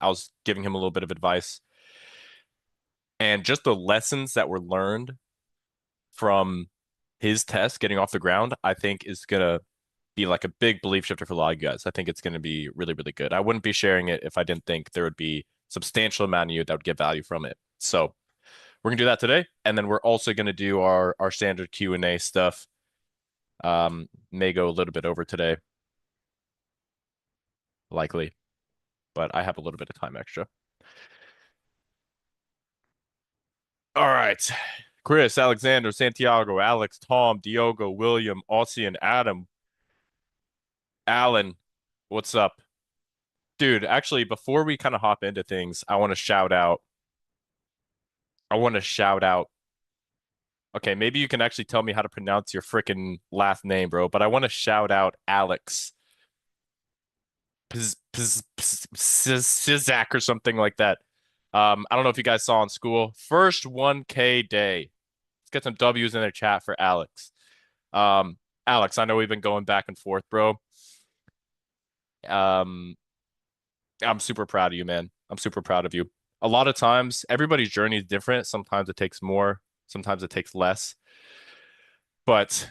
I was giving him a little bit of advice. And just the lessons that were learned from his test getting off the ground, I think is gonna be like a big belief shifter for a lot of you guys. I think it's gonna be really, really good. I wouldn't be sharing it if I didn't think there would be substantial amount of you that would get value from it. So we're gonna do that today, and then we're also gonna do our standard Q&A stuff. May go a little bit over today, likely, but I have a little bit of time extra. All right. Chris, Alexander, Santiago, Alex, Tom, Diogo, William, Aussie, and Adam. Alan, what's up? Dude, actually, before we kind of hop into things, I want to shout out. Okay, maybe you can actually tell me how to pronounce your freaking last name, bro, but I want to shout out Alex Sizak or something like that. I don't know if you guys saw in school. First 1K day. Let's get some W's in their chat for Alex. Alex, I know we've been going back and forth, bro. Um, I'm super proud of you, man. I'm super proud of you. A lot of times, everybody's journey is different. Sometimes it takes more, sometimes it takes less. But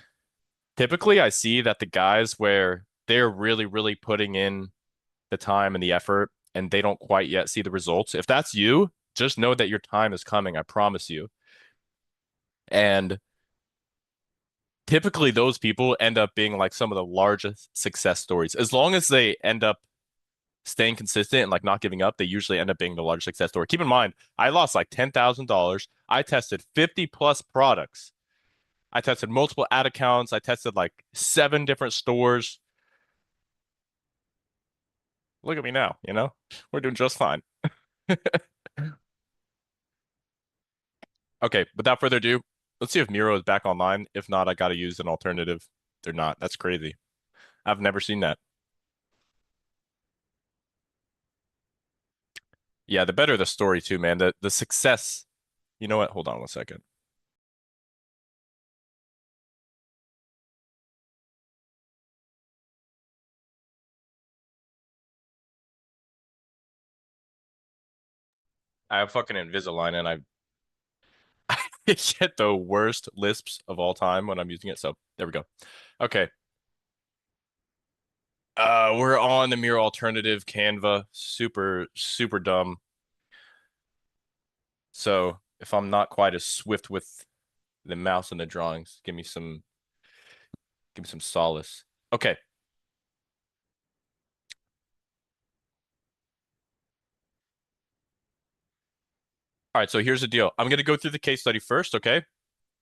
typically, I see that the guys where they're really, really putting in the time and the effort and they don't quite yet see the results. If that's you, just know that your time is coming. I promise you. And typically, those people end up being like some of the largest success stories. As long as they end up staying consistent and like not giving up, they usually end up being the largest success story. Keep in mind, I lost like $10,000. I tested 50 plus products. I tested multiple ad accounts. I tested like 7 different stores. Look at me now, you know? We're doing just fine. Okay, without further ado, let's see if Miro is back online. If not, I gotta use an alternative. They're not. That's crazy. I've never seen that. Yeah, the better the story too, man. The success. You know what? Hold on one second. I have fucking Invisalign and I get the worst lisps of all time when I'm using it. So there we go. Okay. We're on the Miro alternative Canva. Super, super dumb. So if I'm not quite as swift with the mouse and the drawings, give me some solace. Okay. All right, so here's the deal. I'm gonna go through the case study first, okay?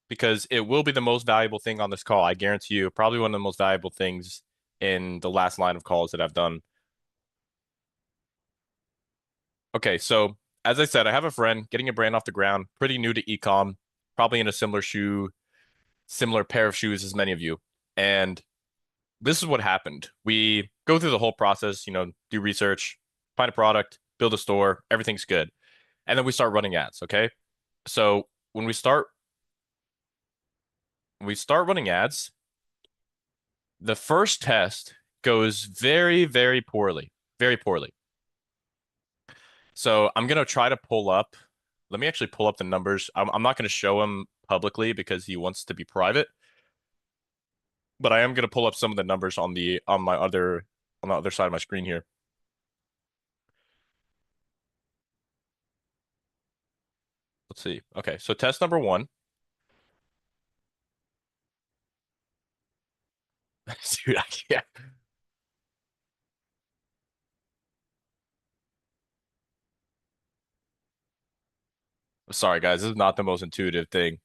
Because it will be the most valuable thing on this call. I guarantee you, probably one of the most valuable things in the last line of calls that I've done. Okay, so as I said, I have a friend getting a brand off the ground, pretty new to ecom, probably in a similar pair of shoes as many of you. And this is what happened. We go through the whole process, do research, find a product, build a store, everything's good. And then we start running ads, okay? So when we start running ads, the first test goes very, very poorly, very poorly. So I'm gonna try to pull up. Let me actually pull up the numbers. I'm not gonna show him publicly because he wants to be private, but I am gonna pull up some of the numbers on the other side of my screen here. Let's see. Okay, so test number one. Dude, I can't. Sorry, guys. This is not the most intuitive thing.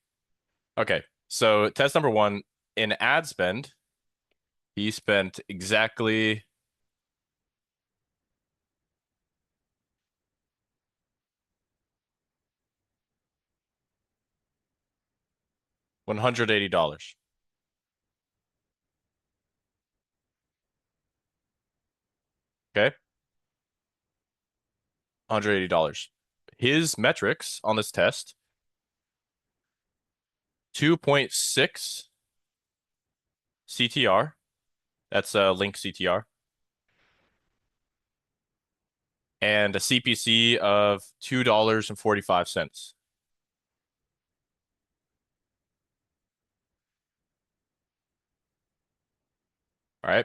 Okay, so test number one in ad spend, he spent exactly $180. Okay, $180. His metrics on this test 2.6 CTR. That's a link CTR. and a CPC of $2.45. All right.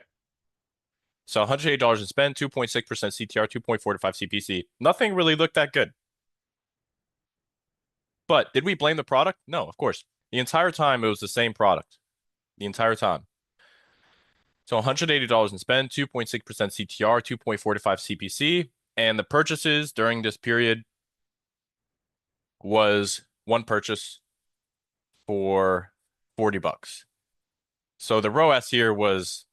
So $180 in spend, 2.6% CTR, 2.45 CPC. Nothing really looked that good. But did we blame the product? No, of course. The entire time it was the same product. The entire time. So $180 in spend, 2.6% CTR, 2.45 CPC. And the purchases during this period was one purchase for $40. So the ROAS here was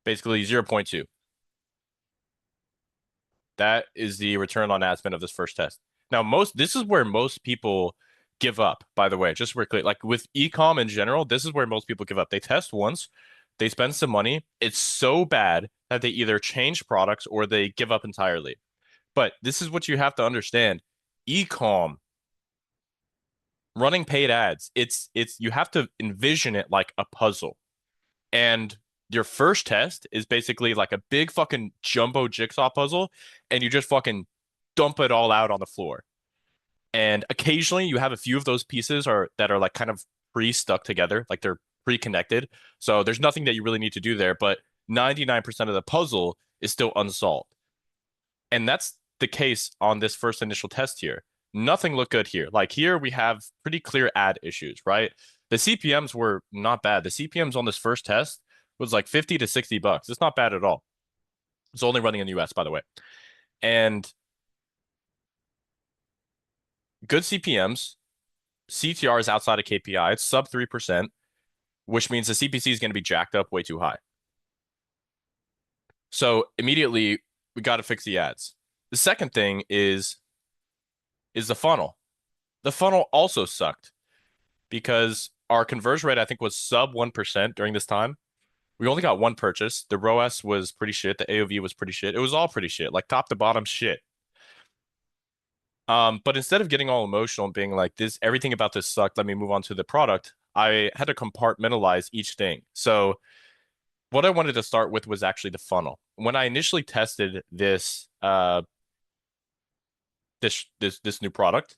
basically 0.2. That is the return on ad spend of this first test. Now, this is where most people give up, by the way, just so we're clear. Like with ecom in general, this is where most people give up. They test once, they spend some money. It's so bad that they either change products or they give up entirely. But this is what you have to understand. Ecom, running paid ads, it's you have to envision it like a puzzle. And your first test is basically like a big fucking jumbo jigsaw puzzle, and you just fucking dump it all out on the floor. And occasionally you have a few of those pieces are that are like kind of pre-stuck together, like they're pre-connected. So there's nothing that you really need to do there, but 99% of the puzzle is still unsolved. And that's the case on this first initial test here. Nothing looked good here. Like here we have pretty clear ad issues, right? The CPMs were not bad. The CPMs on this first test was like 50 to $60. It's not bad at all. It's only running in the US, by the way. And good CPMs, CTR is outside of KPI. It's sub 3%, which means the CPC is going to be jacked up way too high. So immediately we got to fix the ads. The second thing is the funnel. The funnel also sucked because our conversion rate, I think, was sub 1% during this time. We only got one purchase. The ROAS was pretty shit. The AOV was pretty shit. It was all pretty shit, like top to bottom shit. But instead of getting all emotional and being like this, everything about this sucked, let me move on to the product, I had to compartmentalize each thing. So what I wanted to start with was actually the funnel. When I initially tested this new product,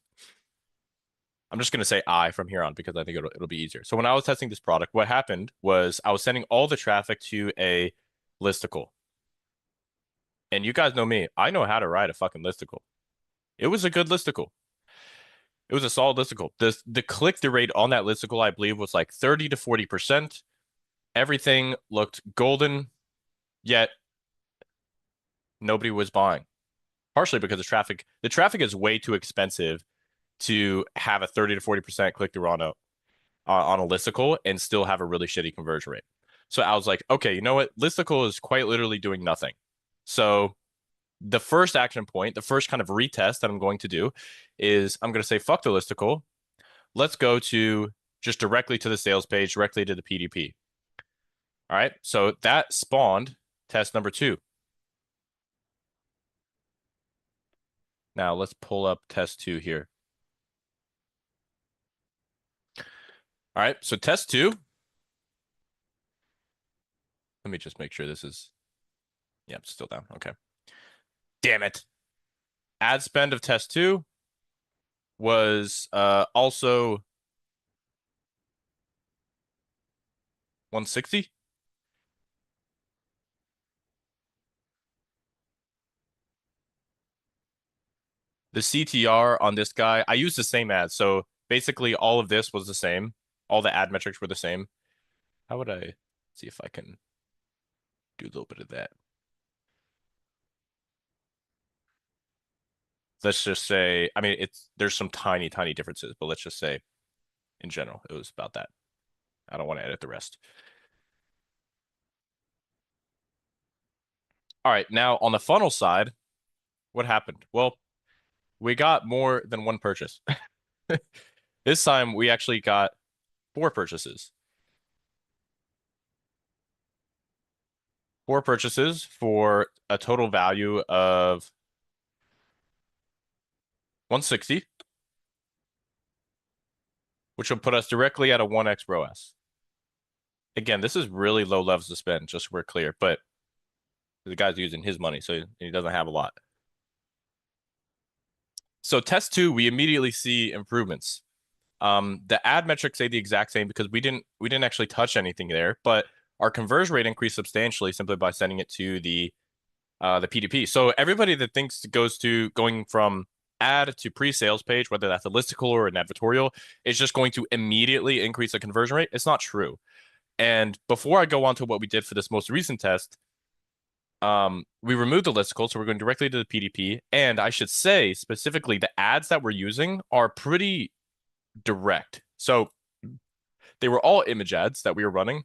I'm just going to say I from here on because I think it'll be easier. So when I was testing this product, what happened was I was sending all the traffic to a listicle. And you guys know me, I know how to write a fucking listicle. It was a good listicle. It was a solid listicle. The click-through rate on that listicle, I believe, was like 30 to 40%. Everything looked golden, yet nobody was buying. Partially because the traffic is way too expensive to have a 30 to 40% click-through on a listicle and still have a really shitty conversion rate. So I was like, okay, you know what? Listicle is quite literally doing nothing. So the first action point, the first kind of retest that I'm going to do is I'm going to say, fuck the listicle. Let's go to just directly to the sales page, directly to the PDP. All right. So that spawned test number 2. Now let's pull up test 2 here. All right. So test 2. Let me just make sure this is, yeah, it's still down. Okay. Damn it. Ad spend of test 2 was also 160. The CTR on this guy, I used the same ad. So basically all of this was the same. All the ad metrics were the same. How would I see if I can do a little bit of that? Let's just say, I mean, there's some tiny, tiny differences, but let's just say in general, it was about that. I don't want to edit the rest. All right, now on the funnel side, what happened? Well, we got more than one purchase. This time we actually got 4 purchases. 4 purchases for a total value of 160, which will put us directly at a 1x ROAS. again, this is really low levels to spend, just so we're clear, but the guy's using his money, so he doesn't have a lot. So test two, we immediately see improvements. The ad metrics stayed the exact same because we didn't actually touch anything there, but our conversion rate increased substantially simply by sending it to the PDP. So everybody that thinks it goes to going from ad to pre-sales page, whether that's a listicle or an advertorial, is just going to immediately increase the conversion rate. It's not true. And before I go on to what we did for this most recent test, we removed the listicle, so we're going directly to the PDP. And I should say specifically, the ads that we're using are pretty direct. So they were all image ads that we were running,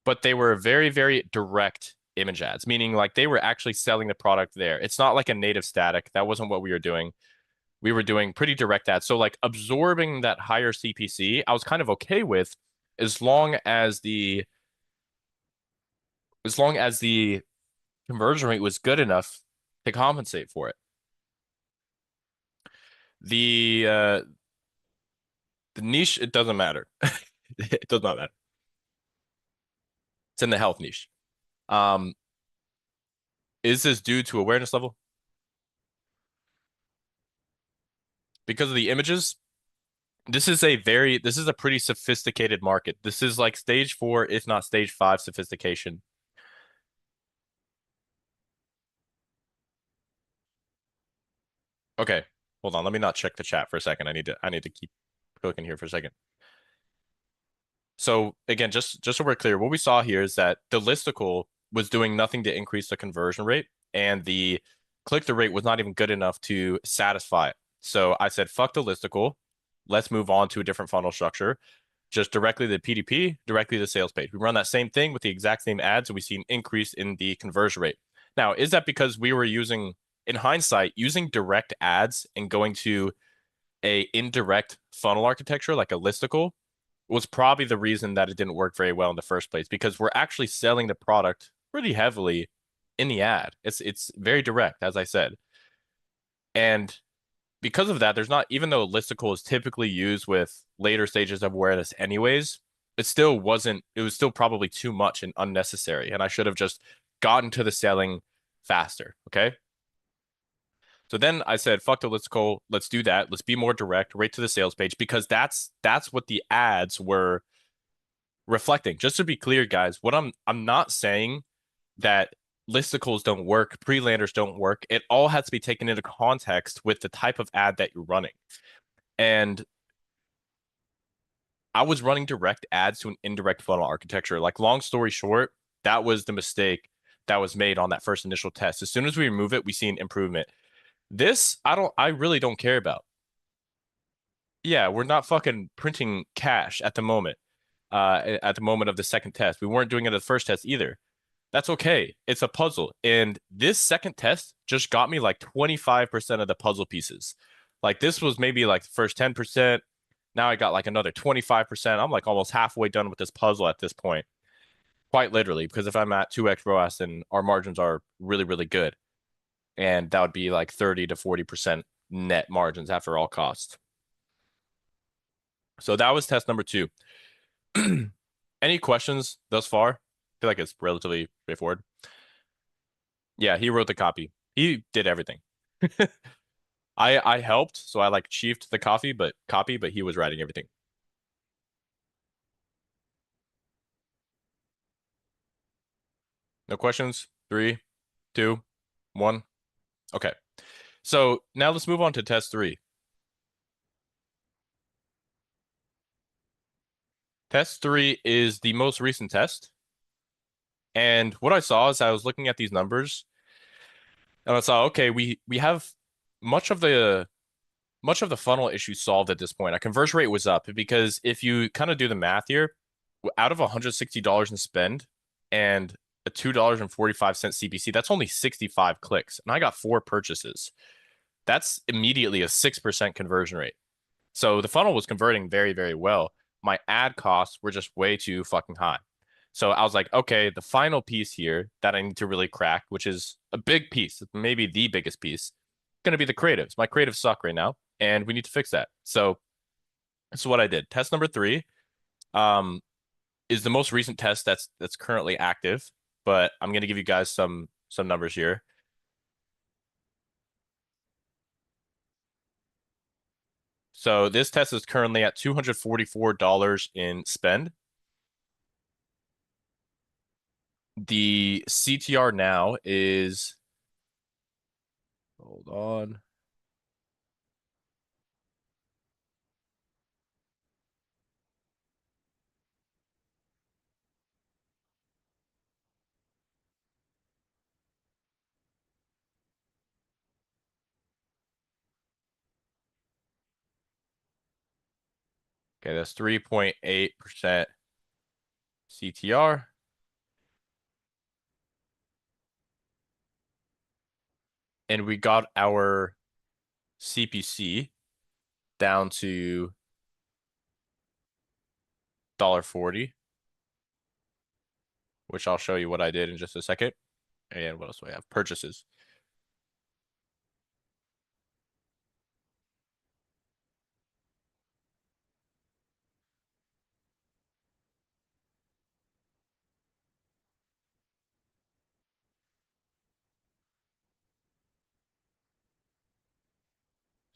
but they were very, very direct image ads, meaning like they were actually selling the product there. It's not like a native static. That wasn't what we were doing. We were doing pretty direct ads. So like absorbing that higher CPC, I was kind of okay with as long as the conversion rate was good enough to compensate for it. The the niche, it doesn't matter. It does not matter. It's in the health niche. Um, is this due to awareness level? Because of the images? This is a pretty sophisticated market. This is like stage four, if not stage five sophistication. Okay, hold on. Let me not check the chat for a second. I need to keep cooking here for a second. So again, just so we're clear, what we saw here is that the listicle was doing nothing to increase the conversion rate, and the click-through rate was not even good enough to satisfy it. So I said, fuck the listicle. Let's move on to a different funnel structure. Just directly to the PDP, directly to the sales page. We run that same thing with the exact same ads, and we see an increase in the conversion rate. Now, is that because we were using, in hindsight, using direct ads and going to a indirect funnel architecture like a listicle was probably the reason that it didn't work very well in the first place because we're actually selling the product pretty heavily in the ad. It's very direct, as I said. And because of that, there's not, even though listicle is typically used with later stages of awareness anyways, it was still probably too much and unnecessary. And I should have just gotten to the selling faster. Okay. So then I said, fuck the listicle. Let's do that. Let's be more direct, right to the sales page, because that's what the ads were reflecting. Just to be clear, guys, what I'm not saying that listicles don't work, pre-landers don't work. It all has to be taken into context with the type of ad that you're running. And I was running direct ads to an indirect funnel architecture. Like, long story short, that was the mistake that was made on that first initial test. As soon as we remove it, we see an improvement. This, I really don't care about. Yeah, we're not fucking printing cash at the moment of the second test. We weren't doing it at the first test either. That's okay. It's a puzzle. And this second test just got me like 25% of the puzzle pieces. Like, this was maybe like the first 10%. Now I got like another 25%. I'm like almost halfway done with this puzzle at this point. Quite literally, because if I'm at 2x ROAS, then our margins are really, really good. And that would be like 30 to 40% net margins after all costs. So that was test number two. Any questions thus far? I feel like it's relatively straightforward. Yeah, he wrote the copy. He did everything. I helped, so I like chiefed the copy, but he was writing everything. No questions? Three, two, one. Okay. So now let's move on to test three. Test three is the most recent test. And what I saw is I was looking at these numbers and I saw, okay, we have much of the much of the funnel issue solved at this point. Our conversion rate was up because if you kind of do the math here, out of $160 in spend and a $2.45 CPC, that's only 65 clicks. And I got 4 purchases. That's immediately a 6% conversion rate. So the funnel was converting very, very well. My ad costs were just way too fucking high. So I was like, okay, the final piece here that I need to really crack, which is a big piece, maybe the biggest piece, going to be the creatives. My creatives suck right now, and we need to fix that. So This is what I did. Test number three um, is the most recent test that's currently active, but I'm gonna give you guys some numbers here. So this test is currently at $244 in spend. The CTR now is, hold on. Okay, that's 3.8% CTR. And we got our CPC down to $1.40, which I'll show you what I did in just a second. And what else do I have? Purchases.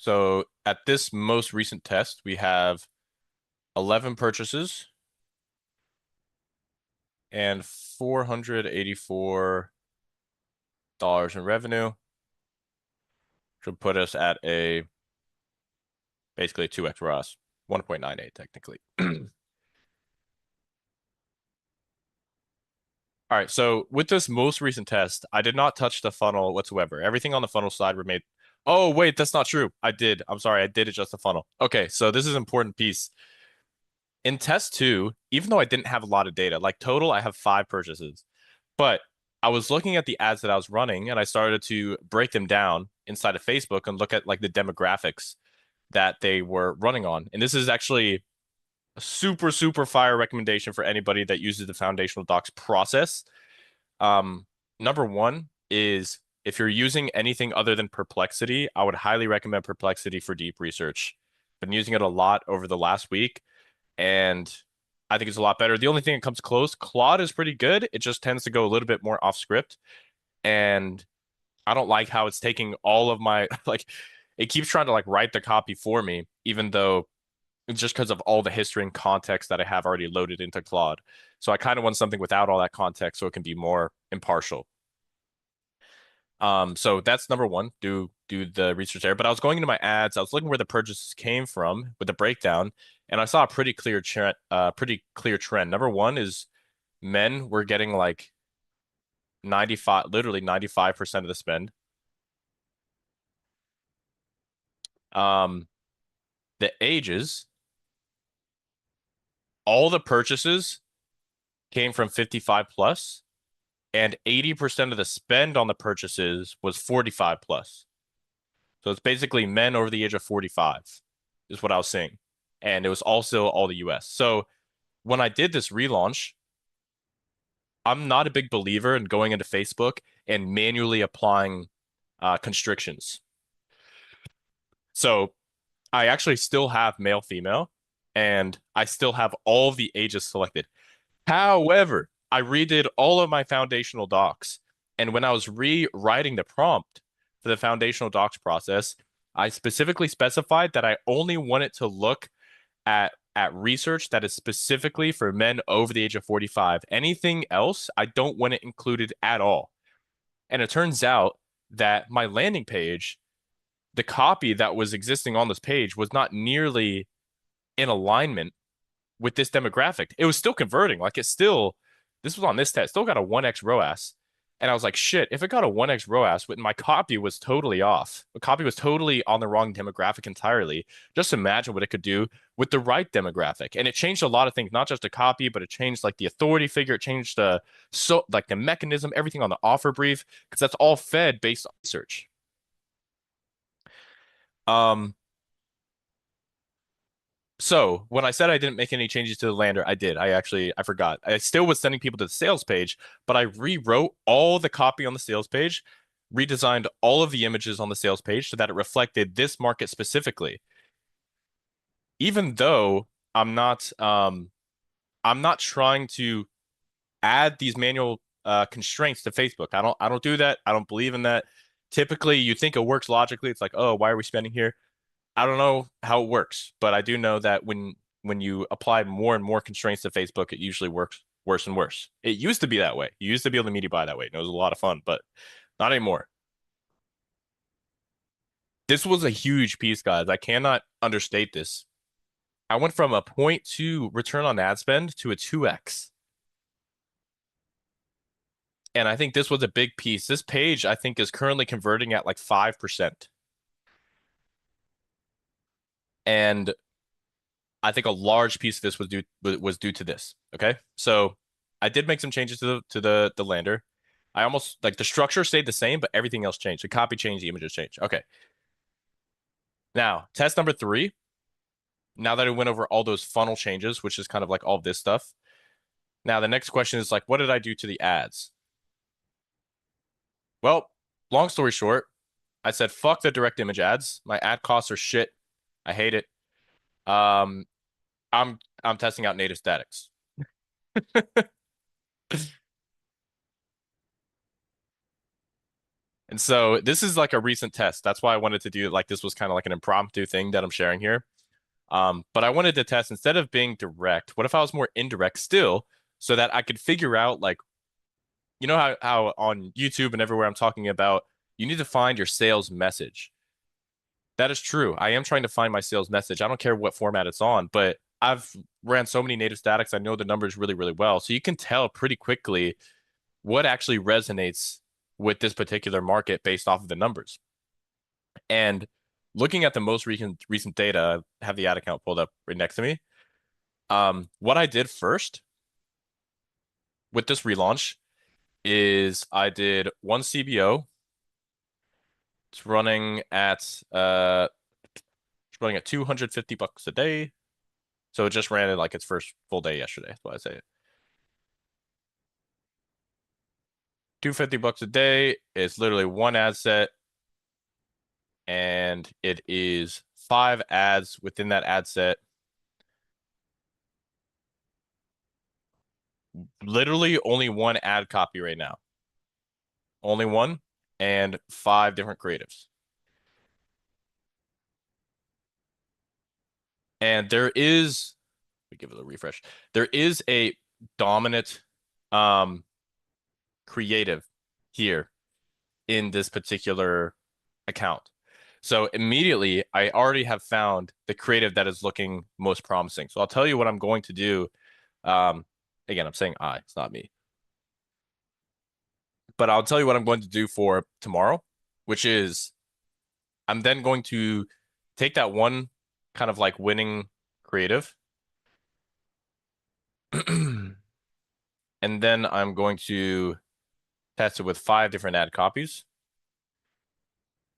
So at this most recent test, we have 11 purchases and $484 in revenue, which would put us at a basically 2x for us, 1.98 technically. All right, so with this most recent test, I did not touch the funnel whatsoever. Everything on the funnel side remained. Oh, wait, that's not true. I did. I'm sorry, I did adjust the funnel. Okay, so this is an important piece. In test two, even though I didn't have a lot of data, like total, I have 5 purchases. But I was looking at the ads that I was running and I started to break them down inside of Facebook and look at like the demographics that they were running on. And this is actually a super, super fire recommendation for anybody that uses the foundational docs process. Um, Number one is if you're using anything other than Perplexity, I would highly recommend Perplexity for deep research. Been using it a lot over the last week, and I think it's a lot better. The only thing that comes close, Claude is pretty good. It just tends to go a little bit more off script, and I don't like how it's taking all of my like it keeps trying to like write the copy for me, even though it's just because of all the history and context that I have already loaded into Claude. So I kind of want something without all that context so it can be more impartial. So that's number one. Do the research there. But I was going into my ads. I was looking where the purchases came from with the breakdown, and I saw a pretty clear trend. Pretty clear trend. Number one is men were getting like 95, literally 95% of the spend. Um, the ages, all the purchases came from 55 plus, and 80% of the spend on the purchases was 45 plus. So it's basically men over the age of 45 is what I was seeing. And it was also all the US. So when I did this relaunch, I'm not a big believer in going into Facebook and manually applying constrictions. So I actually still have male, female, and I still have all of the ages selected. However, I redid all of my foundational docs. And when I was rewriting the prompt for the foundational docs process, I specifically specified that I only want it to look at research that is specifically for men over the age of 45. Anything else, I don't want it included at all. And it turns out that my landing page, the copy that was existing on this page was not nearly in alignment with this demographic. It was still converting. Like it's still, this was on this test, still got a 1x ROAS. And I was like, shit, if it got a 1x ROAS, my copy was totally off. The copy was totally on the wrong demographic entirely. Just imagine what it could do with the right demographic. And it changed a lot of things, not just the copy, but it changed like the authority figure. It changed the so like the mechanism, everything on the offer brief, because that's all fed based on research. Um, So when I said I didn't make any changes to the lander, I did. I forgot. I still was sending people to the sales page, but I rewrote all the copy on the sales page, redesigned all of the images on the sales page so that it reflected this market specifically. even though I'm not trying to add these manual constraints to Facebook. I don't do that. I don't believe in that. Typically, you think it works logically. It's like, oh, why are we spending here? I don't know how it works, but I do know that when you apply more and more constraints to Facebook, it usually works worse and worse. It used to be that way. You used to be able to media buy that way. And it was a lot of fun, but not anymore. This was a huge piece, guys. I cannot understate this. I went from a zero point 0.2 return on ad spend to a 2x. And I think this was a big piece. This page, I think, is currently converting at like 5%. And I think a large piece of this was due to this. Okay. So I did make some changes to the lander. I almost like the structure stayed the same, but everything else changed. The copy changed, the images changed. Okay. Now, test number three. Now that I went over all those funnel changes, which is kind of like all this stuff. Now the next question is like, what did I do to the ads? Well, long story short, I said, fuck the direct image ads. My ad costs are shit. I hate it. Um, I'm testing out native statics. And so this is like a recent test. That's why I wanted to do it like this was kind of like an impromptu thing that I'm sharing here. But I wanted to test instead of being direct, what if I was more indirect still so that I could figure out like, you know how on YouTube and everywhere I'm talking about you need to find your sales message. That is true. I am trying to find my sales message. I don't care what format it's on, but I've ran so many native statics. I know the numbers really, really well. So you can tell pretty quickly what actually resonates with this particular market based off of the numbers. And looking at the most recent data, I have the ad account pulled up right next to me. What I did first with this relaunch is I did one CBO. It's running at $250 a day. So it just ran it like its first full day yesterday. That's why I say it. $250 a day. It's literally one ad set, and it is 5 ads within that ad set. Literally only one ad copy right now. Only one and 5 different creatives. And there is, let me give it a refresh. There is a dominant um creative here in this particular account. So immediately, I already have found the creative that is looking most promising. So I'll tell you what I'm going to do. Again, I'm saying it's not me. But I'll tell you what I'm going to do for tomorrow, which is I'm then going to take that one kind of like winning creative, and then I'm going to test it with 5 different ad copies.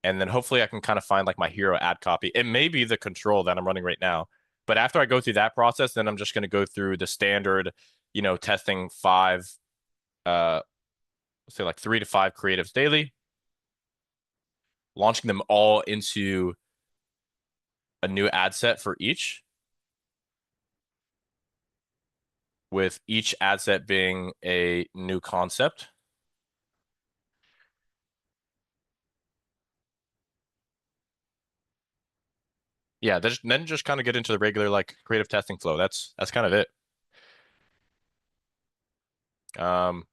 And then hopefully I can kind of find like my hero ad copy. It may be the control that I'm running right now. But after I go through that process, then I'm just going to go through the standard, testing 5, say like 3 to 5 creatives daily, launching them all into a new ad set for each, with each ad set being a new concept. Yeah, then just kind of get into the regular like creative testing flow. That's kind of it. Um,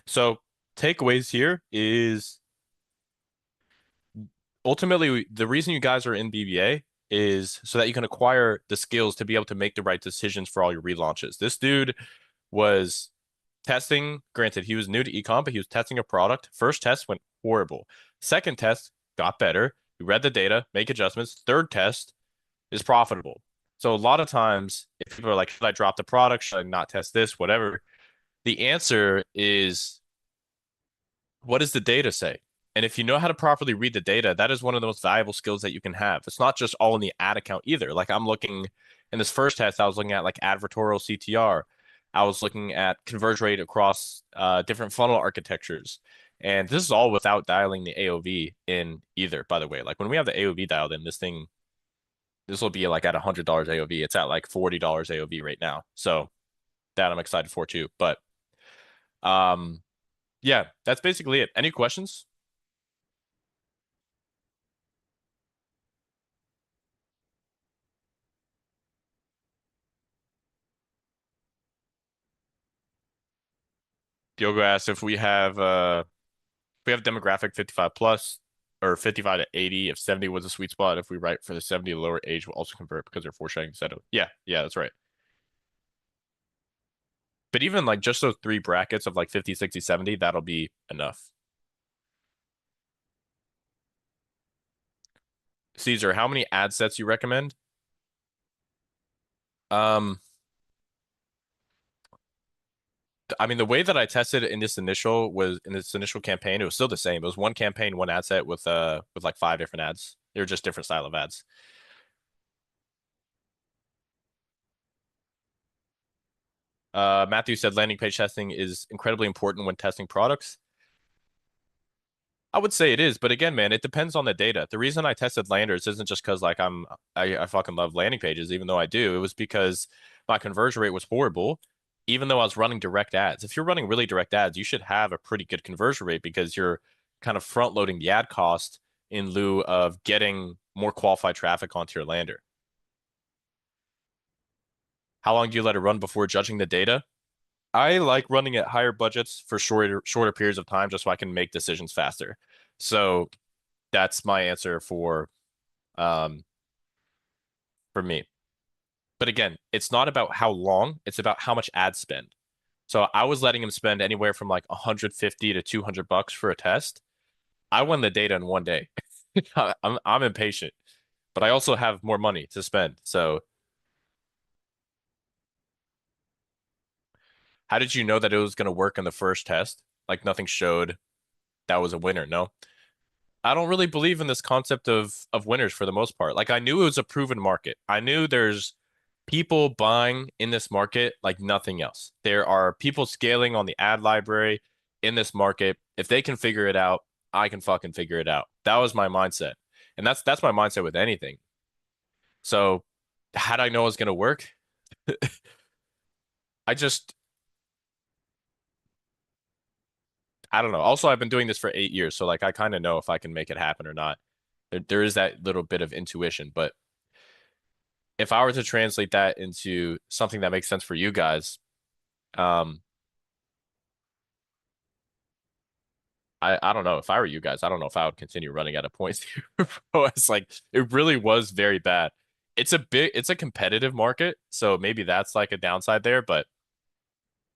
so takeaways here is ultimately the reason you guys are in BBA is so that you can acquire the skills to be able to make the right decisions for all your relaunches. This dude was testing, granted, he was new to ecom, but he was testing a product. First test went horrible. Second test got better. He read the data, make adjustments. Third test is profitable. So a lot of times, if people are like, should I drop the product? Should I not test this? Whatever. The answer is, what does the data say? And if you know how to properly read the data, that is one of the most valuable skills that you can have. It's not just all in the ad account either. Like I'm looking in this first test, I was looking at like advertorial CTR. I was looking at converge rate across different funnel architectures. And this is all without dialing the AOV in either, by the way. Like when we have the AOV dialed in, this thing This will be like at $100 AOV. It's at like $40 AOV right now. So that I'm excited for too. But um, yeah, that's basically it. Any questions? Diogo asked if we have demographic 55 plus or 55 to 80, if 70 was a sweet spot, if we write for the 70 lower age will also convert because they're foreshadowing instead of yeah, that's right. But even like just those three brackets of like 50, 60, 70, that'll be enough. Caesar, how many ad sets you recommend? Um, I mean, the way that I tested in this initial campaign, it was still the same. It was one campaign, one ad set with like five different ads. They were just different style of ads. Matthew said landing page testing is incredibly important when testing products. I would say it is, but again, man, it depends on the data. The reason I tested landers isn't just because like I fucking love landing pages, even though I do. It was because my conversion rate was horrible, even though I was running direct ads. If you're running really direct ads, you should have a pretty good conversion rate because you're kind of front loading the ad cost in lieu of getting more qualified traffic onto your lander. How long do you let it run before judging the data? I like running at higher budgets for shorter periods of time just so I can make decisions faster. So that's my answer um for me. But again, it's not about how long, it's about how much ad spend. So I was letting him spend anywhere from like 150 to 200 bucks for a test. I won the data in one day. I'm impatient, but I also have more money to spend. So how did you know that it was going to work in the first test? Like nothing showed that was a winner. No. I don't really believe in this concept of winners for the most part. Like I knew it was a proven market. I knew there's people buying in this market like nothing else. There are people scaling on the ad library in this market. If they can figure it out, I can fucking figure it out. That was my mindset. And that's my mindset with anything. So, had I know it was going to work, I just I don't know. Also, I've been doing this for 8 years, so like I kind of know if I can make it happen or not. There is that little bit of intuition, but if I were to translate that into something that makes sense for you guys, um, I don't know. If I were you guys, I don't know if I would continue running at a point zero pro. It's like it really was very bad. It's a competitive market, so maybe that's like a downside there. But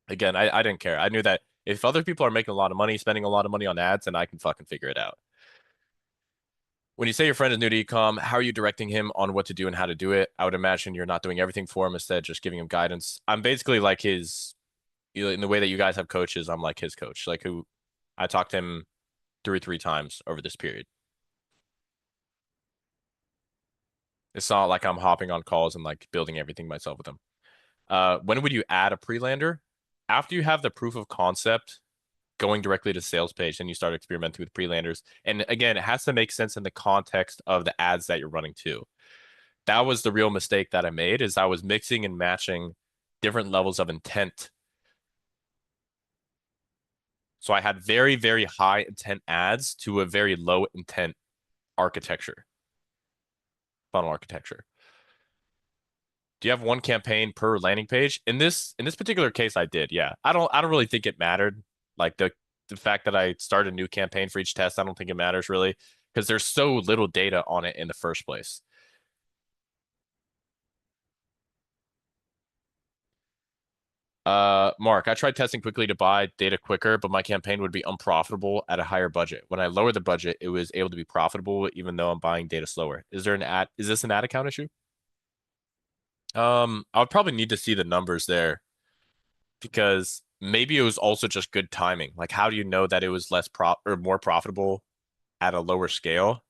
again, I didn't care. I knew that if other people are making a lot of money, spending a lot of money on ads, then I can fucking figure it out. When you say your friend is new to ecom, how are you directing him on what to do and how to do it? I would imagine you're not doing everything for him, instead just giving him guidance. I'm basically like his, in the way that you guys have coaches, I'm like his coach, like who I talked to him three times over this period. It's not like I'm hopping on calls and like building everything myself with him. When would you add a pre-lander? After you have the proof of concept going directly to sales page and you start experimenting with pre-landers. And again, it has to make sense in the context of the ads that you're running too. That was the real mistake that I made, is I was mixing and matching different levels of intent. So I had very, very high intent ads to a very low intent architecture, funnel architecture. Do you have one campaign per landing page? In this particular case, I did. Yeah. I don't really think it mattered. Like the fact that I started a new campaign for each test, I don't think it matters really because there's so little data on it in the first place. Mark, I tried testing quickly to buy data quicker, but my campaign would be unprofitable at a higher budget. When I lowered the budget, it was able to be profitable even though I'm buying data slower. Is this an ad account issue? I would probably need to see the numbers there because maybe it was also just good timing. Like, how do you know that it was less prop or more profitable at a lower scale?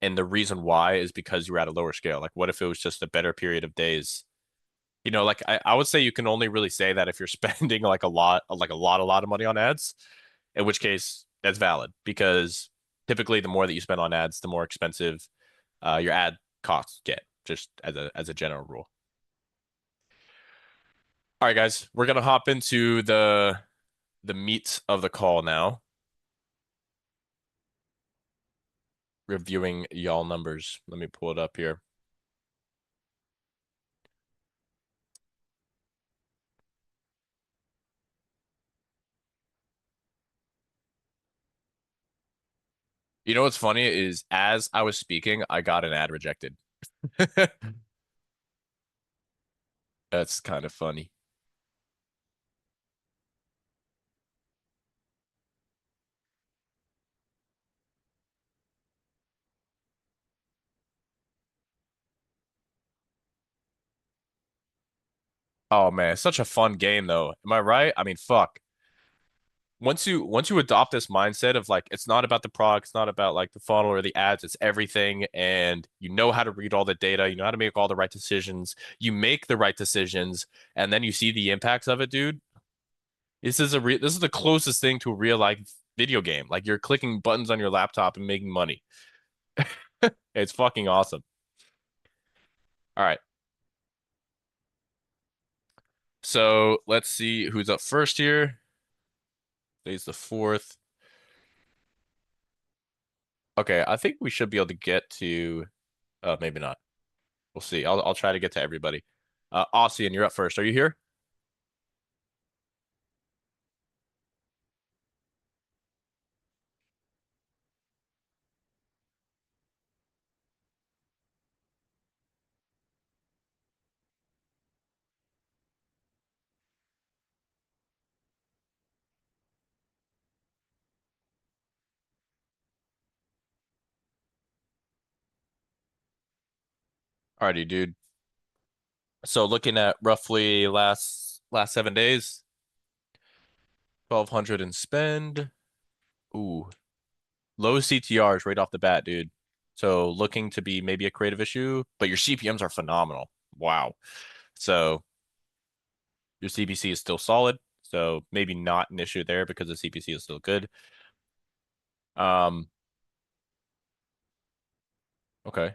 And the reason why is because you were at a lower scale. Like, what if it was just a better period of days? Like I would say you can only really say that if you're spending a lot of money on ads, in which case that's valid because typically the more that you spend on ads, the more expensive your ad costs get, just as a general rule. All right, guys, we're gonna hop into the meat of the call now, reviewing y'all numbers. Let me pull it up here. You know what's funny is as I was speaking, I got an ad rejected. That's kind of funny. Oh man, it's such a fun game though. Am I right? I mean, fuck. Once you adopt this mindset of like it's not about the product, it's not about like the funnel or the ads, it's everything, and you know how to read all the data, you know how to make all the right decisions, you make the right decisions, and then you see the impacts of it, dude. This is the closest thing to a real life video game. Like you're clicking buttons on your laptop and making money. It's fucking awesome. All right. So let's see who's up first here. Today's the fourth. Okay, I think we should be able to get to maybe not. We'll see. I'll try to get to everybody. Aussie, and you're up first. Are you here? Alrighty, dude. So looking at roughly last 7 days, 1,200 in spend. Ooh, low CTRs right off the bat, dude. So looking to be maybe a creative issue, but your CPMs are phenomenal. Wow. So your CPC is still solid. So maybe not an issue there because the CPC is still good. Um, okay.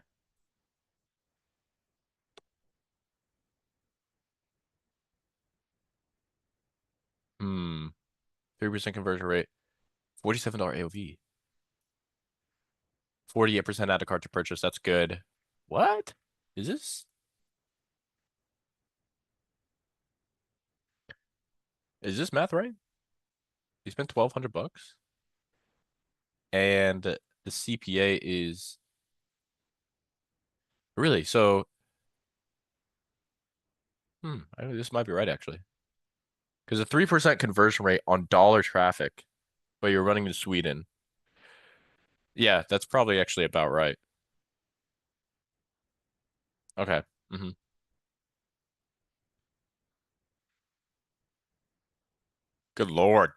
Hmm. 3% conversion rate. $47 AOV. 48% add to cart to purchase. That's good. What? Is this is this math right? You spent 1,200 bucks and the CPA is really so this might be right actually. Because a 3% conversion rate on dollar traffic, but you're running in Sweden. Yeah, that's probably actually about right. Okay. hmm Good Lord.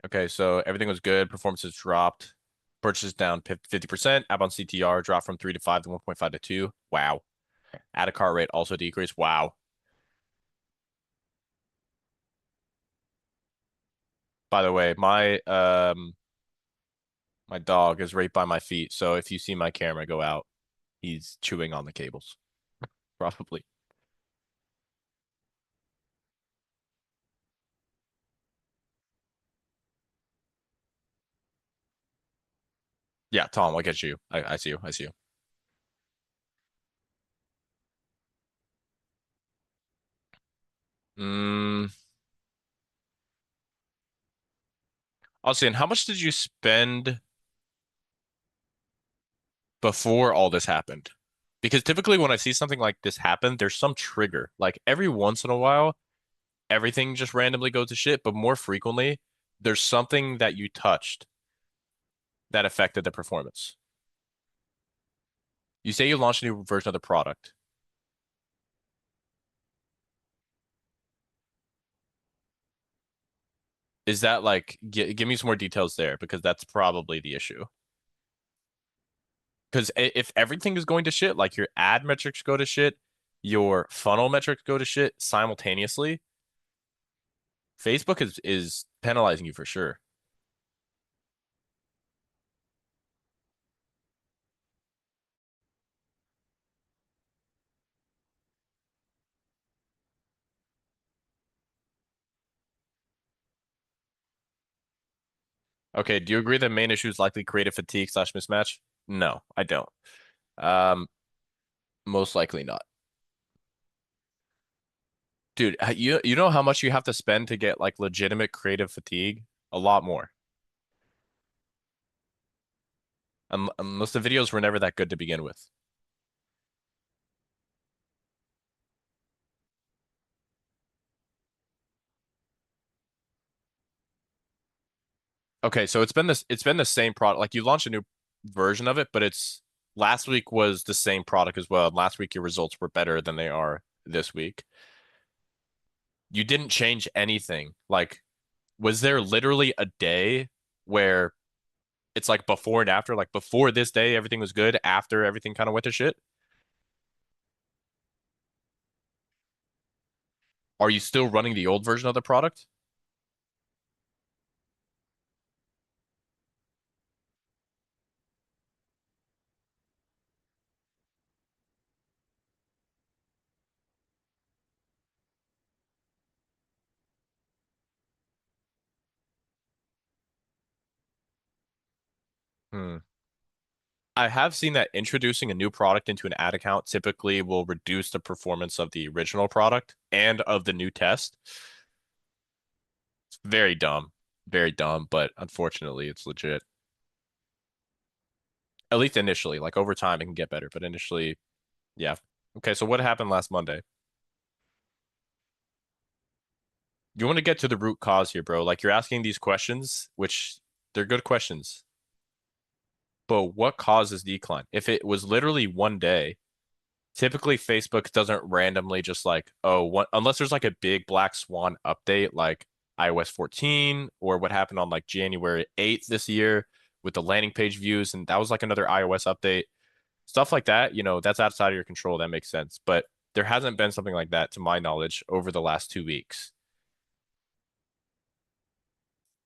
Okay, so everything was good. Performance has dropped. Purchase down 50%. App on CTR dropped from 3 to 5 to 1.5 to 2. Wow. Add a cart rate also decreased. Wow. By the way, my dog is right by my feet, so if you see my camera go out, he's chewing on the cables, probably. Yeah, Tom, I'll get you. I see you. I see you. Mm, Austin, how much did you spend before all this happened? Because typically when I see something like this happen, there's some trigger. Like every once in a while, everything just randomly goes to shit, but more frequently, there's something that you touched that affected the performance. You say you launched a new version of the product. Is that like, give me some more details there because that's probably the issue. Because if everything is going to shit, like your ad metrics go to shit, your funnel metrics go to shit simultaneously, Facebook is penalizing you for sure. Okay, do you agree that main issue is likely creative fatigue slash mismatch? No, I don't. Um, Most likely not. Dude, you know how much you have to spend to get like legitimate creative fatigue? A lot more. Unless the videos were never that good to begin with. Okay, so it's been the same product. Like you launched a new version of it, but it's last week was the same product as well. Last week your results were better than they are this week. You didn't change anything. Like, was there literally a day where it's like before and after? Like before this day, everything was good. After everything kind of went to shit. Are you still running the old version of the product? Hmm. I have seen that introducing a new product into an ad account typically will reduce the performance of the original product and of the new test. It's very dumb, but unfortunately, it's legit. At least initially, like over time, it can get better, but initially, yeah. Okay, so what happened last Monday? You want to get to the root cause here, bro. Like you're asking these questions, which they're good questions, but what causes decline? If it was literally one day, typically Facebook doesn't randomly just like, oh, what, unless there's like a big black swan update like iOS 14 or what happened on like January 8th this year with the landing page views. And that was like another iOS update. Stuff like that, that's outside of your control. That makes sense. But there hasn't been something like that to my knowledge over the last 2 weeks.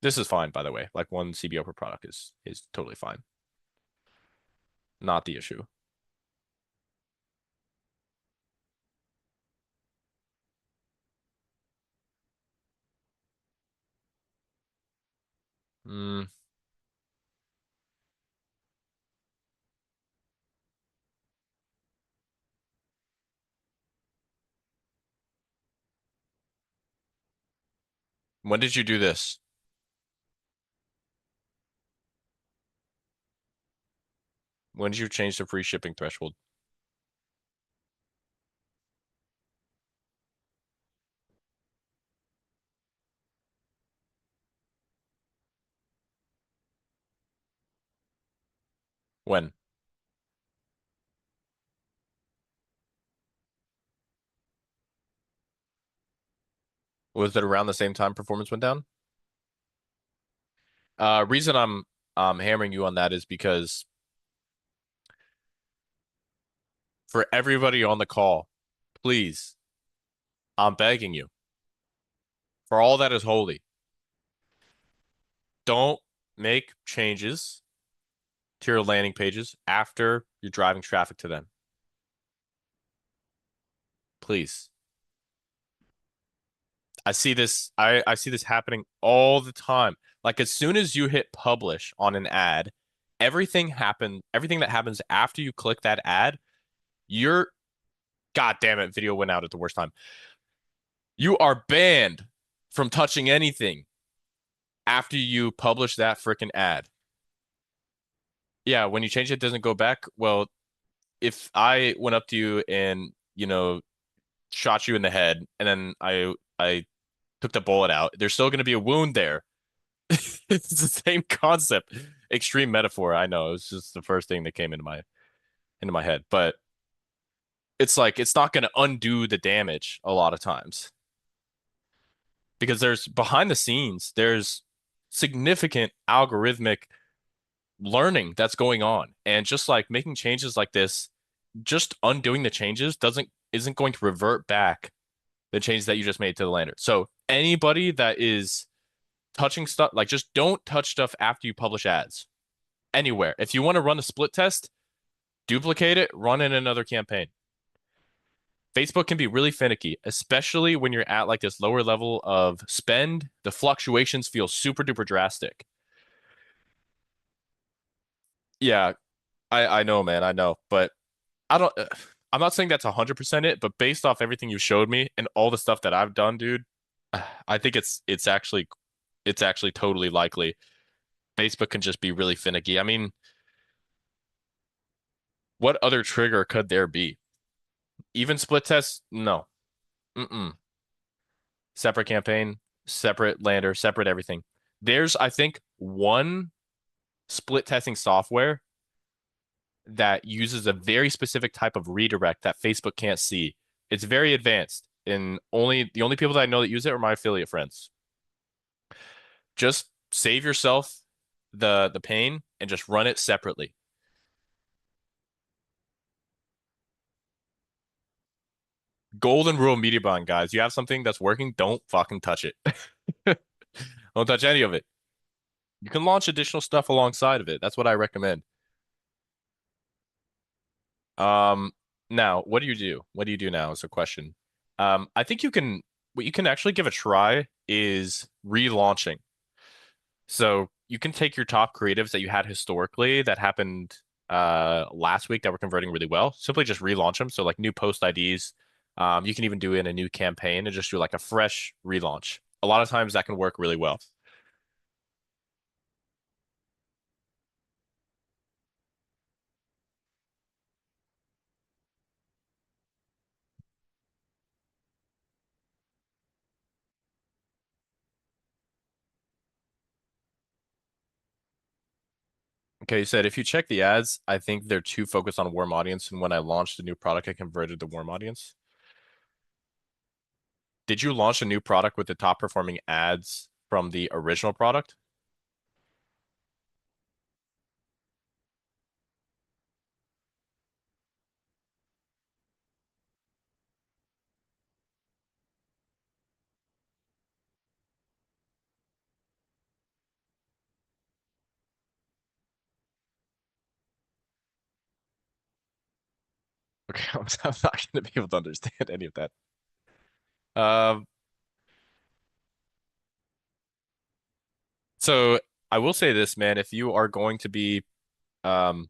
This is fine, by the way. Like one CBO per product is totally fine. Not the issue. Mm, when did you do this? When did you change the free shipping threshold? When? Was it around the same time performance went down? Reason I'm hammering you on that is because for everybody on the call, please, I'm begging you, for all that is holy, don't make changes to your landing pages after you're driving traffic to them. Please. I see this happening all the time. Like as soon as you hit publish on an ad, everything that happens after you click that ad, you're God damn it, video went out at the worst time. You are banned from touching anything after you publish that freaking ad. Yeah, when you change it, it doesn't go back. Well, if I went up to you and, shot you in the head and then I took the bullet out, there's still going to be a wound there. It's the same concept. Extreme metaphor, I know. It's just the first thing that came into my head, but it's like it's not going to undo the damage a lot of times because there's behind the scenes, there's significant algorithmic learning that's going on. And just like making changes like this, just undoing the changes doesn't isn't going to revert back the changes that you just made to the lander. So anybody that is touching stuff, like just don't touch stuff after you publish ads anywhere. If you want to run a split test, duplicate it, run in another campaign. Facebook can be really finicky, especially when you're at like this lower level of spend. The fluctuations feel super duper drastic. Yeah, I know, man, I know, but I don't. I'm not saying that's 100% it, but based off everything you showed me and all the stuff that I've done, dude, I think it's actually totally likely. Facebook can just be really finicky. I mean, what other trigger could there be? Even split tests? No. Mm-mm. Separate campaign, separate lander, separate everything. There's, I think, one split testing software that uses a very specific type of redirect that Facebook can't see. It's very advanced, and only the only people that I know that use it are my affiliate friends. Just save yourself the pain and just run it separately. Golden rule media buying, guys. You have something that's working, don't fucking touch it. Don't touch any of it. You can launch additional stuff alongside of it. That's what I recommend. Um, Now, what do you do? What do you do now is a question. I think what you can actually give a try is relaunching. So you can take your top creatives that you had historically that happened last week that were converting really well, simply just relaunch them. So like new post IDs, you can even do it in a new campaign and just do like a fresh relaunch. A lot of times that can work really well. Okay, you said if you check the ads, I think they're too focused on warm audience. And when I launched a new product, I converted to warm audience. Did you launch a new product with the top performing ads from the original product? Okay, I'm not going to be able to understand any of that. Um, so I will say this, man, if you are going to be, um,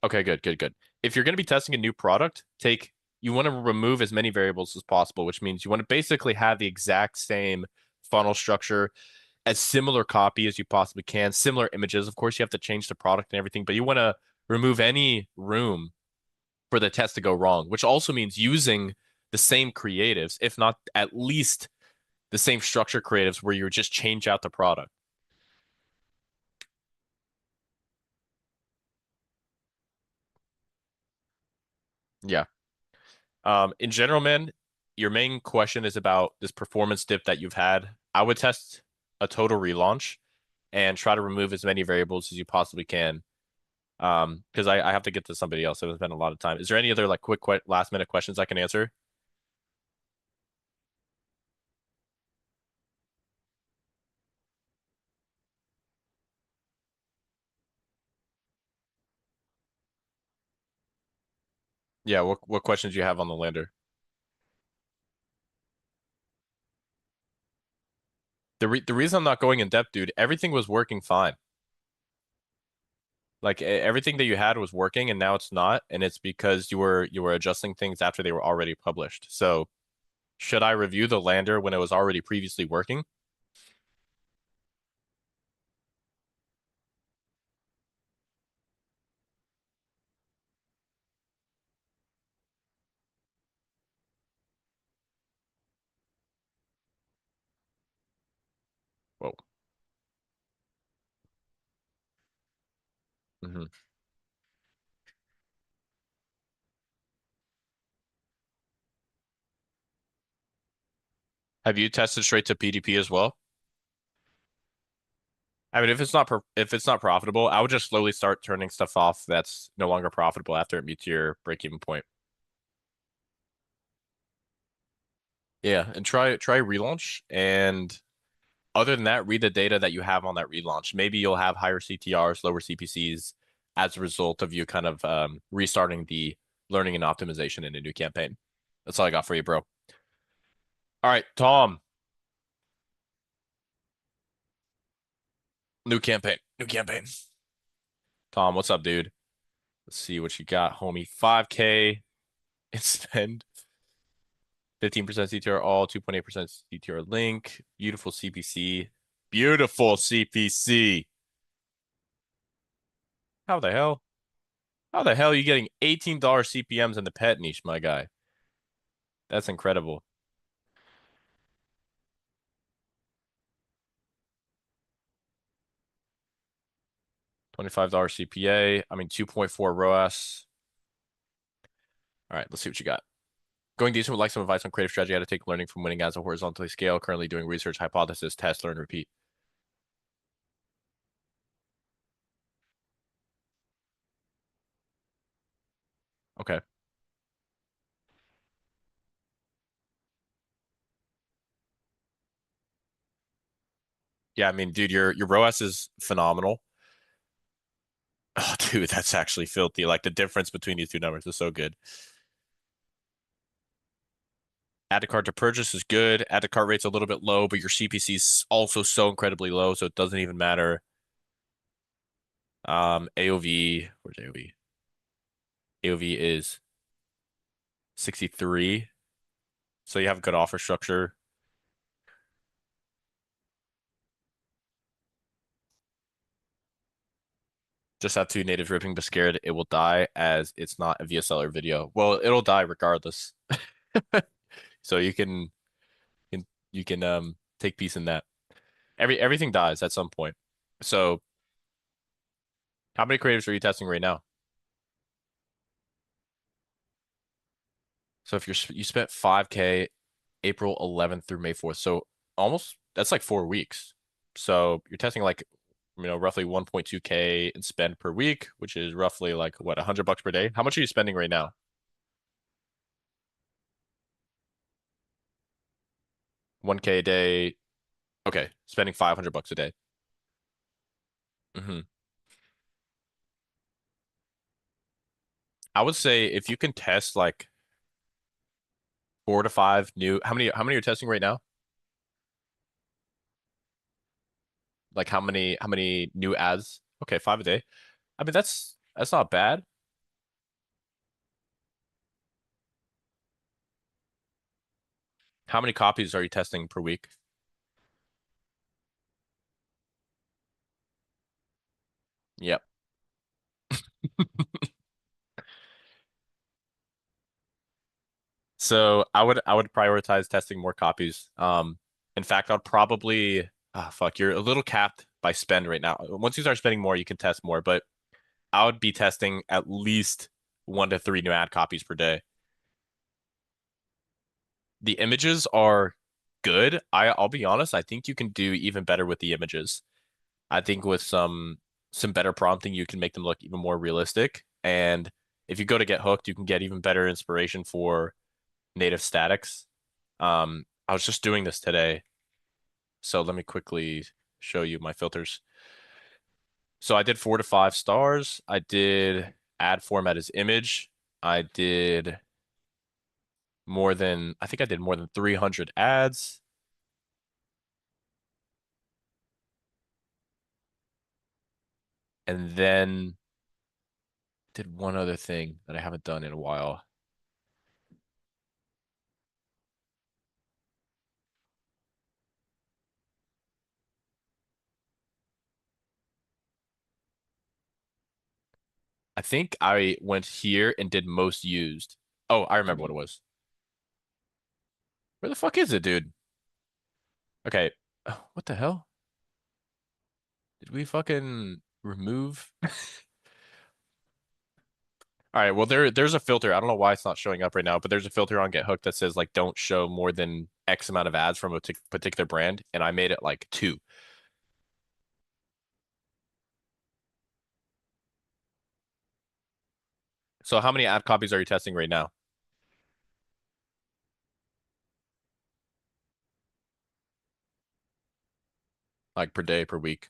okay, good, good, good. If you're going to be testing a new product, you want to remove as many variables as possible, which means you want to basically have the exact same funnel structure, as similar copy as you possibly can, similar images. Of course, you have to change the product and everything, but you want to remove any room for the test to go wrong, which also means using the same creatives, if not at least the same structure creatives where you just change out the product. Yeah. In general, man, your main question is about this performance dip that you've had. I would test a total relaunch and try to remove as many variables as you possibly can. Because I have to get to somebody else. So it's been a lot of time. Is there any other like quick last minute questions I can answer? Yeah, what questions do you have on the lander? The reason I'm not going in depth, dude, everything was working fine. Like everything that you had was working and now it's not, and it's because you were adjusting things after they were already published. So should I review the lander when it was already previously working? Whoa. Hmm. Have you tested straight to PDP as well? I mean, if it's not profitable, I would just slowly start turning stuff off that's no longer profitable after it meets your break-even point. Yeah, and try relaunch. And other than that, read the data that you have on that relaunch. Maybe you'll have higher CTRs, lower CPCs as a result of you kind of restarting the learning and optimization in a new campaign. That's all I got for you, bro. All right, Tom. New campaign. New campaign. Tom, what's up, dude? Let's see what you got, homie. 5K and spend 15% CTR all, 2.8% CTR link. Beautiful CPC. Beautiful CPC. How the hell? How the hell are you getting $18 CPMs in the pet niche, my guy? That's incredible. $25 CPA. I mean, 2.4 ROAS. All right, let's see what you got. Going decent would like some advice on creative strategy, how to take learning from winning as a horizontally scale. Currently doing research, hypothesis, test, learn, repeat. Okay. Yeah, I mean, dude, your ROAS is phenomenal. Oh, dude, that's actually filthy. Like the difference between these two numbers is so good. Add to cart to purchase is good. Add to cart rate's a little bit low, but your CPC is also so incredibly low, so it doesn't even matter. AOV, where's AOV? AOV is 63. So you have a good offer structure. Just have two natives ripping but scared it will die as it's not a VSL video. Well, it'll die regardless. So you can take peace in that. Everything dies at some point. So how many creatives are you testing right now? So if you spent 5K April 11th through May 4th, so almost that's like 4 weeks. So you're testing like roughly 1.2K in spend per week, which is roughly like what, $100 per day. How much are you spending right now? 1K a day. Okay, spending $500 a day. hmm I would say if you can test like 4 to 5 new, how many are testing right now? Like how many new ads? Okay, 5 a day. I mean that's not bad. How many copies are you testing per week? Yep. So I would prioritize testing more copies. In fact, I'd probably fuck, you're a little capped by spend right now. Once you start spending more, you can test more, but I would be testing at least 1 to 3 new ad copies per day. The images are good. I'll be honest, I think you can do even better with the images. I think with some better prompting, you can make them look even more realistic. And if you go to get hooked, you can get even better inspiration for native statics. I was just doing this today, so let me quickly show you my filters. So I did 4 to 5 stars. I did ad format as image. I did I think I did more than 300 ads. And then did one other thing that I haven't done in a while. I think I went here and did most used. Oh, I remember what it was. Where the fuck is it, dude? Okay. Oh, what the hell? Did we fucking remove? All right, well there's a filter. I don't know why it's not showing up right now, but there's a filter on Get Hooked that says like don't show more than X amount of ads from a particular brand, and I made it like two. So how many ad copies are you testing right now? like per day, per week,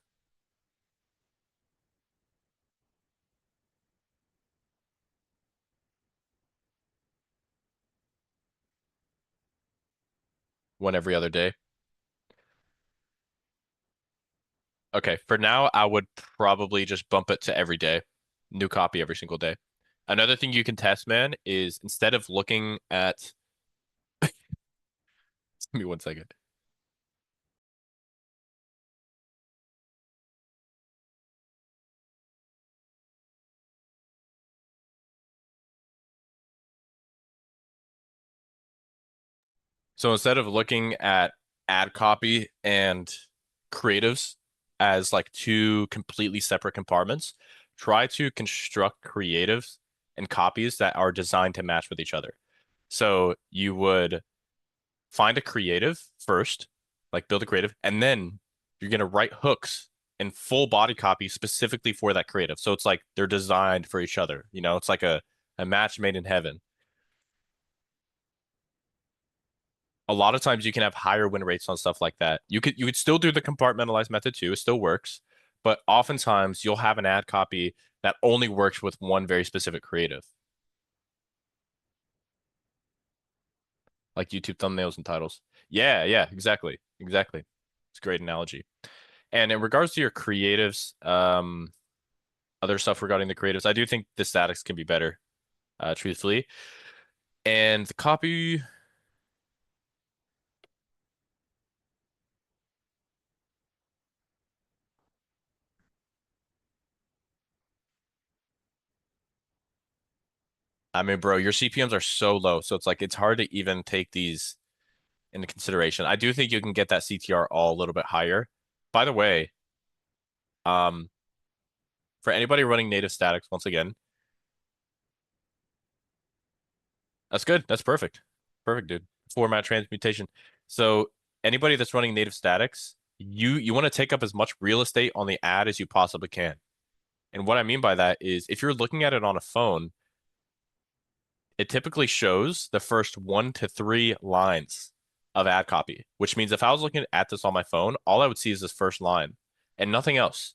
one every other day. Okay, for now, I would probably just bump it to every day, new copy every single day. Another thing you can test, man, is instead of looking at, give me one second. So instead of looking at ad copy and creatives as like two completely separate compartments, try to construct creatives and copies that are designed to match with each other. So you would find a creative first, like build a creative, and then you're going to write hooks and full body copy specifically for that creative. So it's like they're designed for each other. You know, it's like a match made in heaven. A lot of times you can have higher win rates on stuff like that. You could still do the compartmentalized method too. It still works, but oftentimes you'll have an ad copy that only works with one very specific creative, like YouTube thumbnails and titles. Yeah, yeah, exactly. Exactly. It's a great analogy. And in regards to your creatives, other stuff regarding the creatives, I do think the statics can be better, truthfully. And the copy, I mean, bro, your CPMs are so low, so it's like it's hard to even take these into consideration. I do think you can get that CTR all a little bit higher. By the way, um, for anybody running native statics, once again, that's good. That's perfect. Perfect, dude. Format transmutation. So anybody that's running native statics, you want to take up as much real estate on the ad as you possibly can. And what I mean by that is if you're looking at it on a phone, it typically shows the first 1 to 3 lines of ad copy, which means if I was looking at this on my phone, all I would see is this first line and nothing else.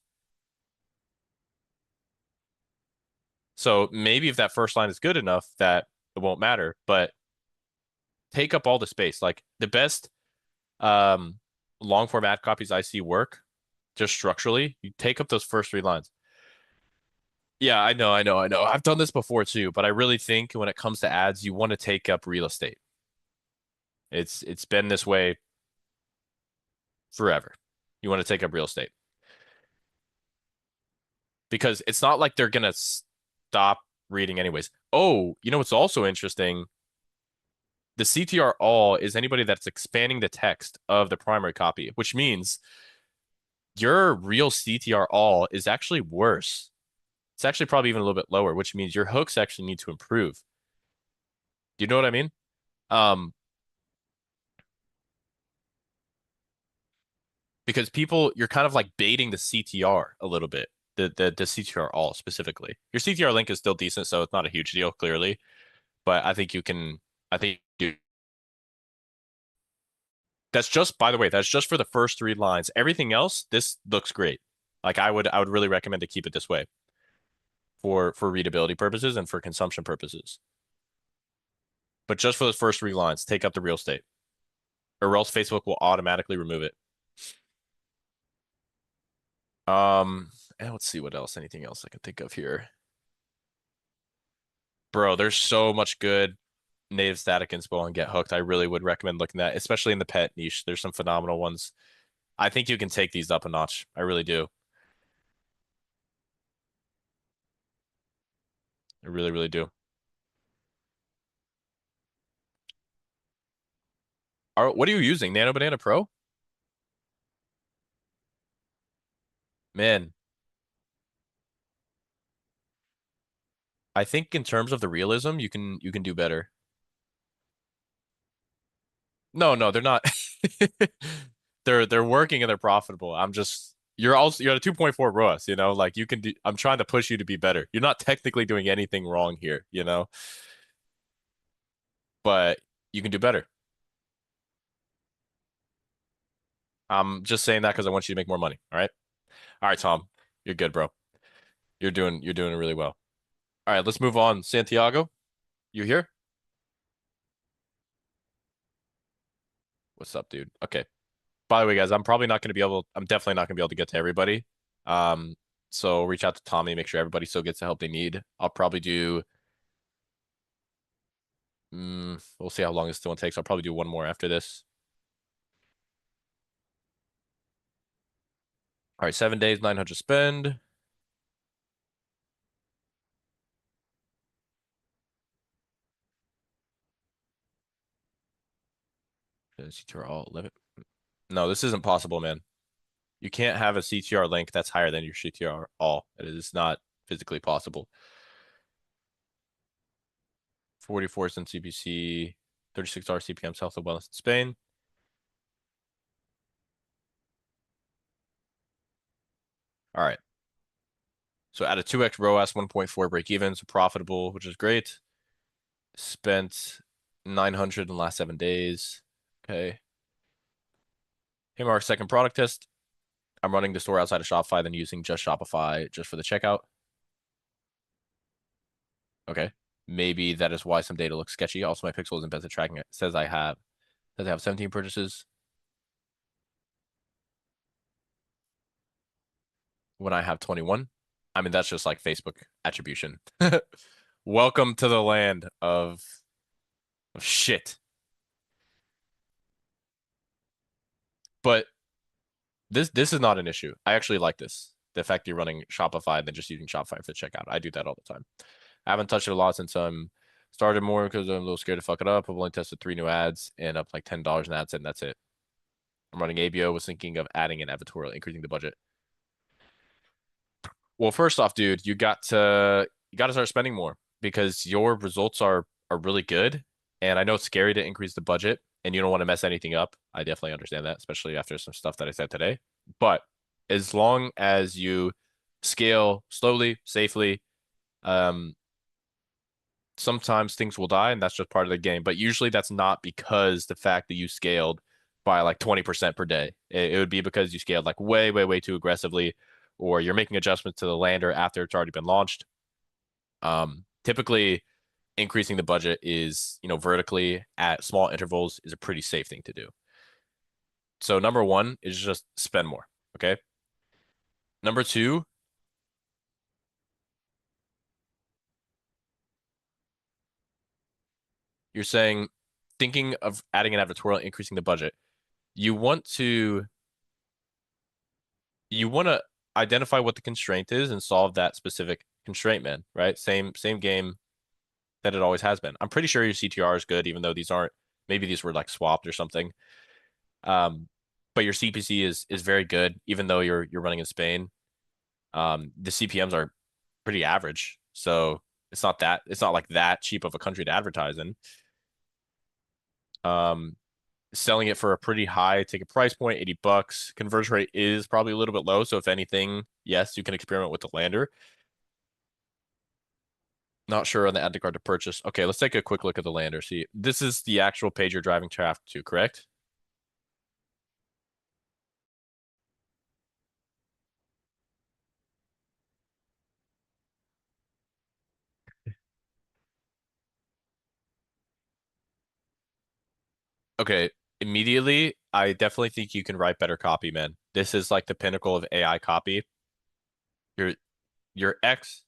So maybe if that first line is good enough that it won't matter, but take up all the space. Like the best um long form ad copies I see work just structurally, you take up those first 3 lines. Yeah, I know. I've done this before too, but I really think when it comes to ads, you want to take up real estate. It's been this way forever. You want to take up real estate because it's not like they're gonna stop reading anyways. Oh, you know what's also interesting? The CTR all is anybody that's expanding the text of the primary copy, which means your real CTR all is actually worse. It's actually probably even a little bit lower, which means your hooks actually need to improve. Do you know what I mean? Um, because people, you're kind of like baiting the CTR a little bit, the CTR all specifically. Your CTR link is still decent, so it's not a huge deal, clearly. But I think you can, I think you, that's just, by the way, that's just for the first 3 lines. Everything else, this looks great. Like I would really recommend to keep it this way for readability purposes and for consumption purposes. But just for those first 3 lines, take up the real estate, or else Facebook will automatically remove it. And let's see what else. Anything else I can think of here, bro? There's so much good native static inspo on Get Hooked. I really would recommend looking at, especially in the pet niche. There's some phenomenal ones. I think you can take these up a notch. I really do. I really, really do. What are you using? Nano Banana Pro? Man, I think in terms of the realism, you can do better. No, no, they're not. They're working and they're profitable. You're at a 2.4 ROAS, like you can do I'm trying to push you to be better. You're not technically doing anything wrong here, but you can do better. I'm just saying that because I want you to make more money. All right. All right, Tom. You're good, bro. You're doing really well. All right, let's move on. Santiago, you here? What's up, dude? Okay. By the way, guys, I'm definitely not gonna be able to get to everybody. Um, so reach out to Tommy, make sure everybody still gets the help they need. I'll probably do we'll see how long this one takes. I'll probably do one more after this. All right, 7 days, 900 spend. CTR all 11. No, this isn't possible, man. You can't have a CTR link that's higher than your CTR all. It is not physically possible. 44 cents CPC, $36 CPM, Health and Wellness in Spain. All right. So at a 2x ROAS, 1.4 break even, so profitable, which is great. Spent 900 in the last 7 days. Okay. Here our second product test. I'm running the store outside of Shopify, then using just Shopify just for the checkout. Okay. Maybe that is why some data looks sketchy. Also, my pixel isn't best at tracking it. Says I have 17 purchases when I have 21. I mean, that's just like Facebook attribution. Welcome to the land of shit. But this is not an issue. I actually like this. The fact you're running Shopify than just using Shopify for checkout. I do that all the time. I haven't touched it a lot since I'm started more because I'm a little scared to fuck it up. I've only tested 3 new ads and up like $10 in ads, and that's it. I'm running ABO. Was thinking of adding an advertorial, increasing the budget. Well, first off, dude, you got to start spending more because your results are really good. And I know it's scary to increase the budget and you don't want to mess anything up. I definitely understand that, especially after some stuff that I said today. But as long as you scale slowly, safely, um, sometimes things will die and that's just part of the game. But usually that's not because the fact that you scaled by like 20% per day. It would be because you scaled like way, way, way too aggressively, or you're making adjustments to the lander after it's already been launched. Typically increasing the budget is, vertically at small intervals is a pretty safe thing to do. So number one is just spend more. Okay. Number two, you're saying thinking of adding an advertorial, increasing the budget. You want to you want to identify what the constraint is and solve that specific constraint, man, right? Same game that it always has been. I'm pretty sure your CTR is good, even though maybe these were like swapped or something. But your CPC is very good, even though you're running in Spain. The CPMs are pretty average, so it's not like that cheap of a country to advertise in. Um, Selling it for a pretty high ticket price point, $80. Conversion rate is probably a little bit low, so if anything, yes, you can experiment with the lander. Not sure on the add to cart to purchase. Okay, let's take a quick look at the lander. See, this is the actual page you're driving traffic to, correct? Okay, immediately, I definitely think you can write better copy, man. This is like the pinnacle of AI copy. Your your X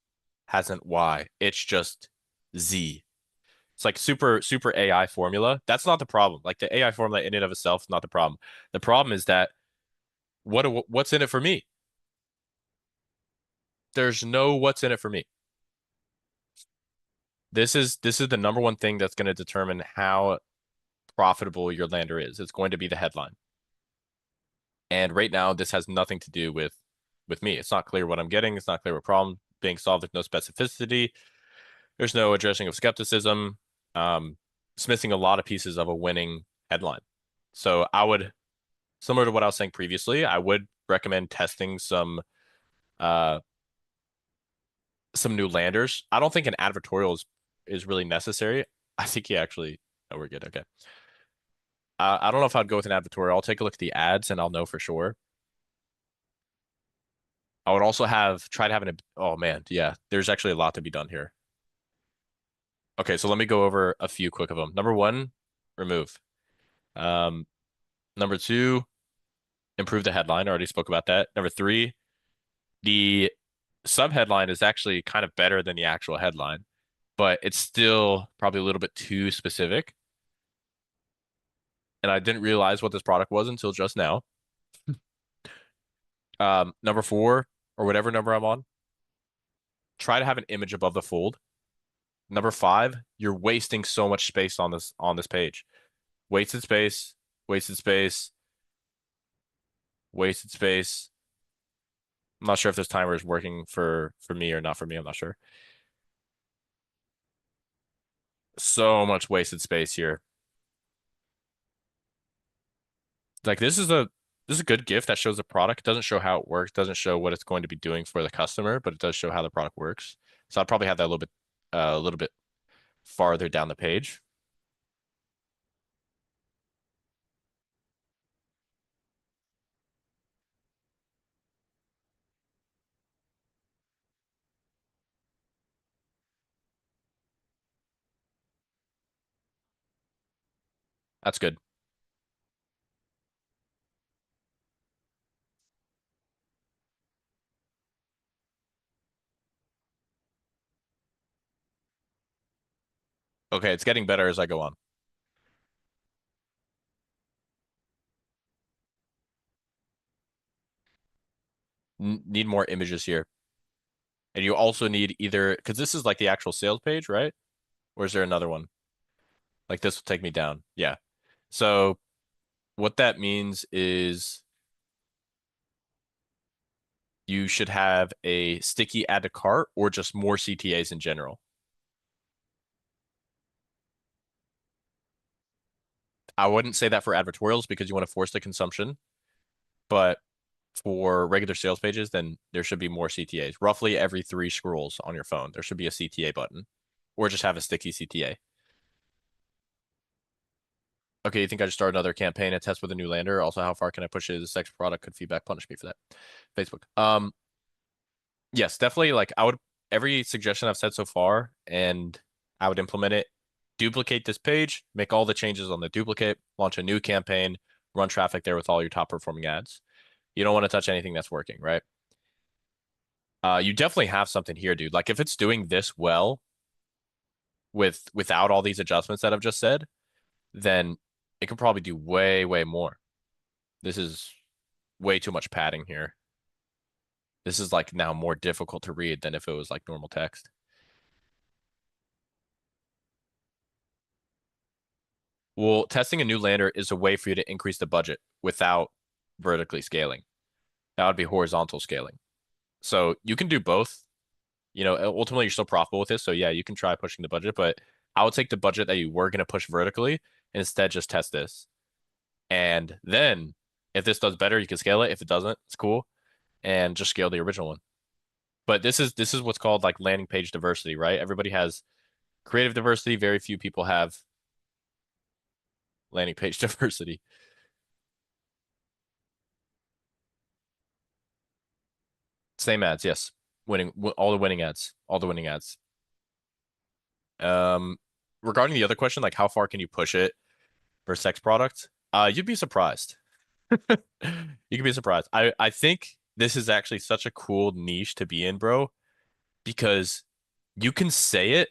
hasn't Y. It's just Z. It's like super AI formula. That's not the problem. Like the AI formula in and of itself is not the problem. The problem is that what's in it for me? There's no what's in it for me. This is the number one thing that's going to determine how profitable your lander is. It's going to be the headline. And right now, this has nothing to do with me. It's not clear what I'm getting. It's not clear what problem being solved. There's no specificity. There's no addressing of skepticism. It's missing a lot of pieces of a winning headline. So similar to what I was saying previously, I would recommend testing uh some new landers. I don't think an advertorial is really necessary. I think he actually. Oh, we're good. Okay. I don't know if I'd go with an advertorial. I'll take a look at the ads and I'll know for sure. I would also have tried having a, oh man, yeah, there's actually a lot to be done here. Okay, so let me go over a few quick of them. Number one, remove. Um, Number two, improve the headline. I already spoke about that. Number three, the subheadline is actually kind of better than the actual headline, but it's still probably a little bit too specific. And I didn't realize what this product was until just now. Number four, or whatever number I'm on, try to have an image above the fold. Number five, you're wasting so much space on this page. Wasted space, wasted space, wasted space. I'm not sure if this timer is working for me or not for me. I'm not sure. So much wasted space here. Like this is a good GIF that shows the product. It doesn't show how it works, doesn't show what it's going to be doing for the customer, but it does show how the product works. So I'd probably have that a little bit farther down the page. That's good. Okay, it's getting better as I go on. N Need more images here. And you also need either, because this is like the actual sales page, right? Or is there another one? Like this will take me down. Yeah. So what that means is you should have a sticky add to cart or just more CTAs in general. I wouldn't say that for advertorials because you want to force the consumption, but for regular sales pages, then there should be more CTAs. Roughly every three scrolls on your phone, there should be a CTA button, or just have a sticky CTA. Okay, you think I should start another campaign and test with a new lander? Also, how far can I push it? This sex product could feedback punish me for that. Facebook. Yes, definitely. Like I would every suggestion I've said so far, and I would implement it. Duplicate this page, make all the changes on the duplicate, launch a new campaign, run traffic there with all your top performing ads. You don't want to touch anything that's working, right? You definitely have something here, dude. Like if it's doing this well without all these adjustments that I've just said, then it could probably do way, way more. This is way too much padding here. This is like now more difficult to read than if it was like normal text. Well, testing a new lander is a way for you to increase the budget without vertically scaling. That would be horizontal scaling. So you can do both. You know, ultimately you're still profitable with this. So yeah, you can try pushing the budget, but I would take the budget that you were going to push vertically and instead just test this. And then if this does better, you can scale it. If it doesn't, it's cool. And just scale the original one. But this is what's called like landing page diversity, right? Everybody has creative diversity. Very few people have landing page diversity. Same ads, yes. All the winning ads, all the winning ads. Um, Regarding the other question, like how far can you push it for sex product? You'd be surprised. You could be surprised. I think this is actually such a cool niche to be in, bro, because you can say it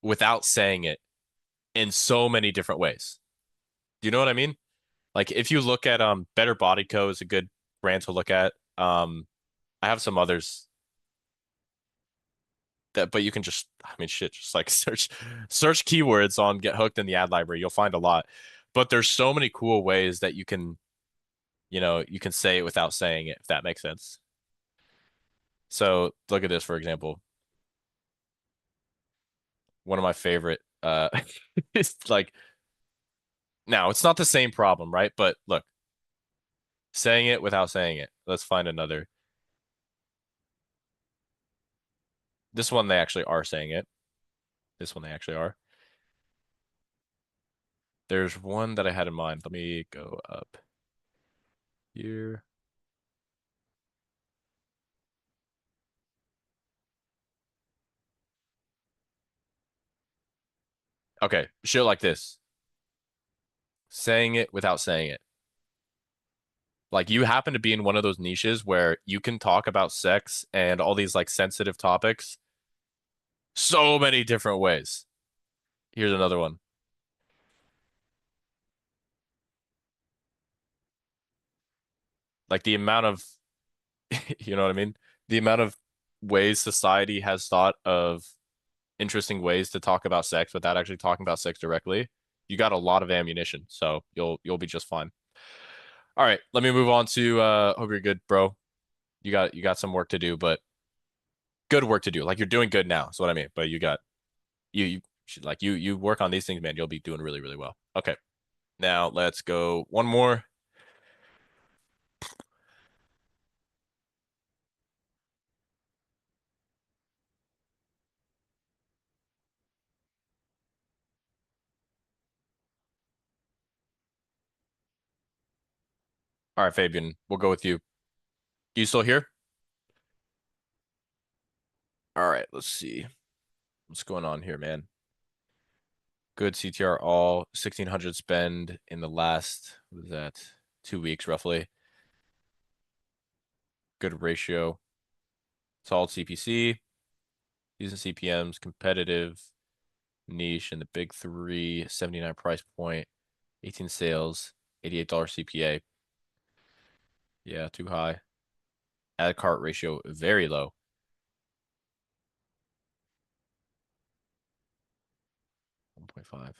without saying it in so many different ways. Do you know what I mean? Like if you look at Better Body Co is a good brand to look at. I have some others that, but you can just, I mean, shit, just like search keywords on Get Hooked in the ad library. You'll find a lot. But there's so many cool ways that you can say it without saying it, if that makes sense. So look at this, for example. One of my favorite, it's like, now it's not the same problem, right? But look, saying it without saying it. Let's find another. This one, they actually are saying it. This one, they actually are. There's one that I had in mind. Let me go up here. Okay, shit like this. Saying it without saying it. Like you happen to be in one of those niches where you can talk about sex and all these like sensitive topics so many different ways. Here's another one. Like the amount of, you know what I mean? The amount of ways society has thought of interesting ways to talk about sex without actually talking about sex directly. You got a lot of ammunition, so you'll be just fine. All right, let me move on to hope you're good, bro. You got some work to do, but good work to do. Like you're doing good now, is what I mean. But you should like you work on these things, man. You'll be doing really, really well. Okay. Now let's go one more. All right, Fabian, we'll go with you. You still here? All right, let's see. What's going on here, man? Good CTR all 1600 spend in the last, what was that? 2 weeks roughly. Good ratio. Solid CPC, decent CPMs, competitive, niche in the big three, 79 price point, 18 sales, $88 CPA. Yeah, too high. Add cart ratio, very low. 1.5.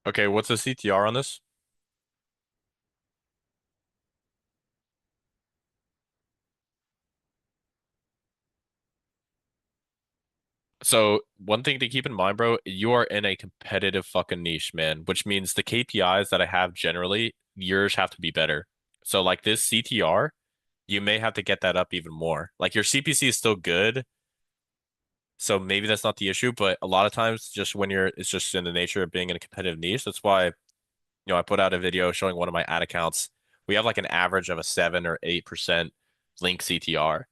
Okay, what's the CTR on this? So one thing to keep in mind, bro, you are in a competitive fucking niche, man, which means the KPIs that I have generally, yours have to be better. So like this CTR, you may have to get that up even more. Like your CPC is still good, so maybe that's not the issue, but a lot of times just when it's just in the nature of being in a competitive niche. That's why, I put out a video showing one of my ad accounts. We have like an average of a 7 or 8% link CTR,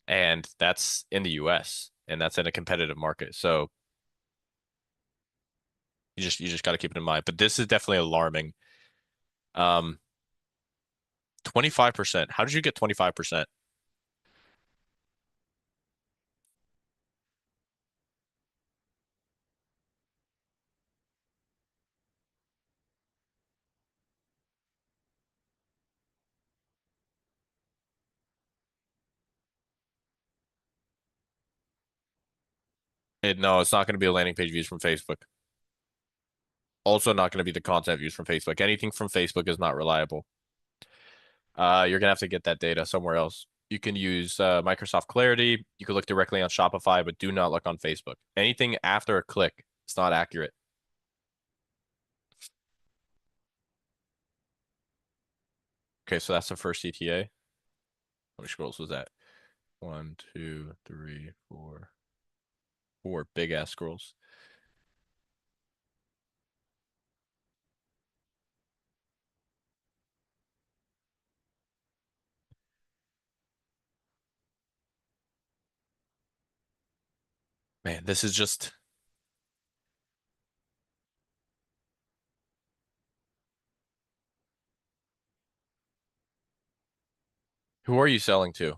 and that's in the US and that's in a competitive market. So you just got to keep it in mind. But this is definitely alarming. Um, 25%. How did you get 25%? No, it's not going to be a landing page views from Facebook. Also not going to be the content views from Facebook. Anything from Facebook is not reliable. You're gonna have to get that data somewhere else. You can use Microsoft Clarity. You can look directly on Shopify, but do not look on Facebook. Anything after a click, it's not accurate. Okay, so that's the first CTA. How many scrolls was that? One, two, three, four, four big ass scrolls. Man, this is just who are you selling to?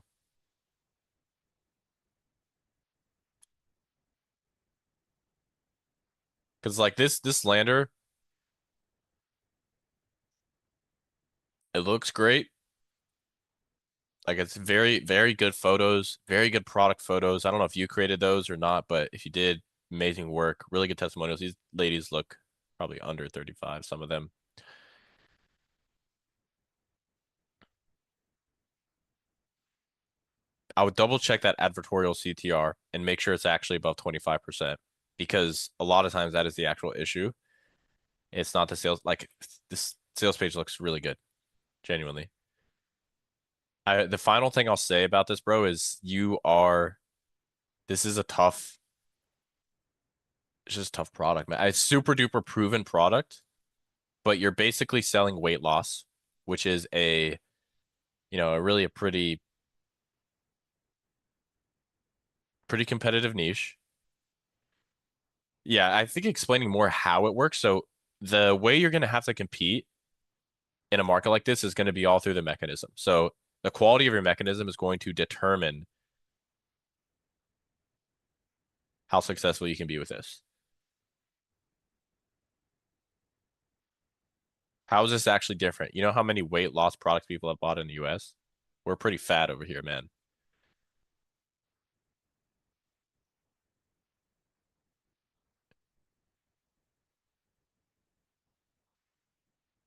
Because like this lander, it looks great. Like it's very, very good photos, very good product photos. I don't know if you created those or not, but if you did, amazing work. Really good testimonials. These ladies look probably under 35, some of them. I would double check that advertorial CTR and make sure it's actually above 25% because a lot of times that is the actual issue. It's not the sales, like this sales page looks really good. genuinely. The final thing I'll say about this, bro, is this is a tough, it's just a tough product, man. It's super duper proven product, but you're basically selling weight loss, which is a really a pretty competitive niche. Yeah, I think explaining more how it works. So the way you're going to have to compete in a market like this is going to be all through the mechanism. So the quality of your mechanism is going to determine how successful you can be with this. How is this actually different? You know how many weight loss products people have bought in the US? We're pretty fat over here, man.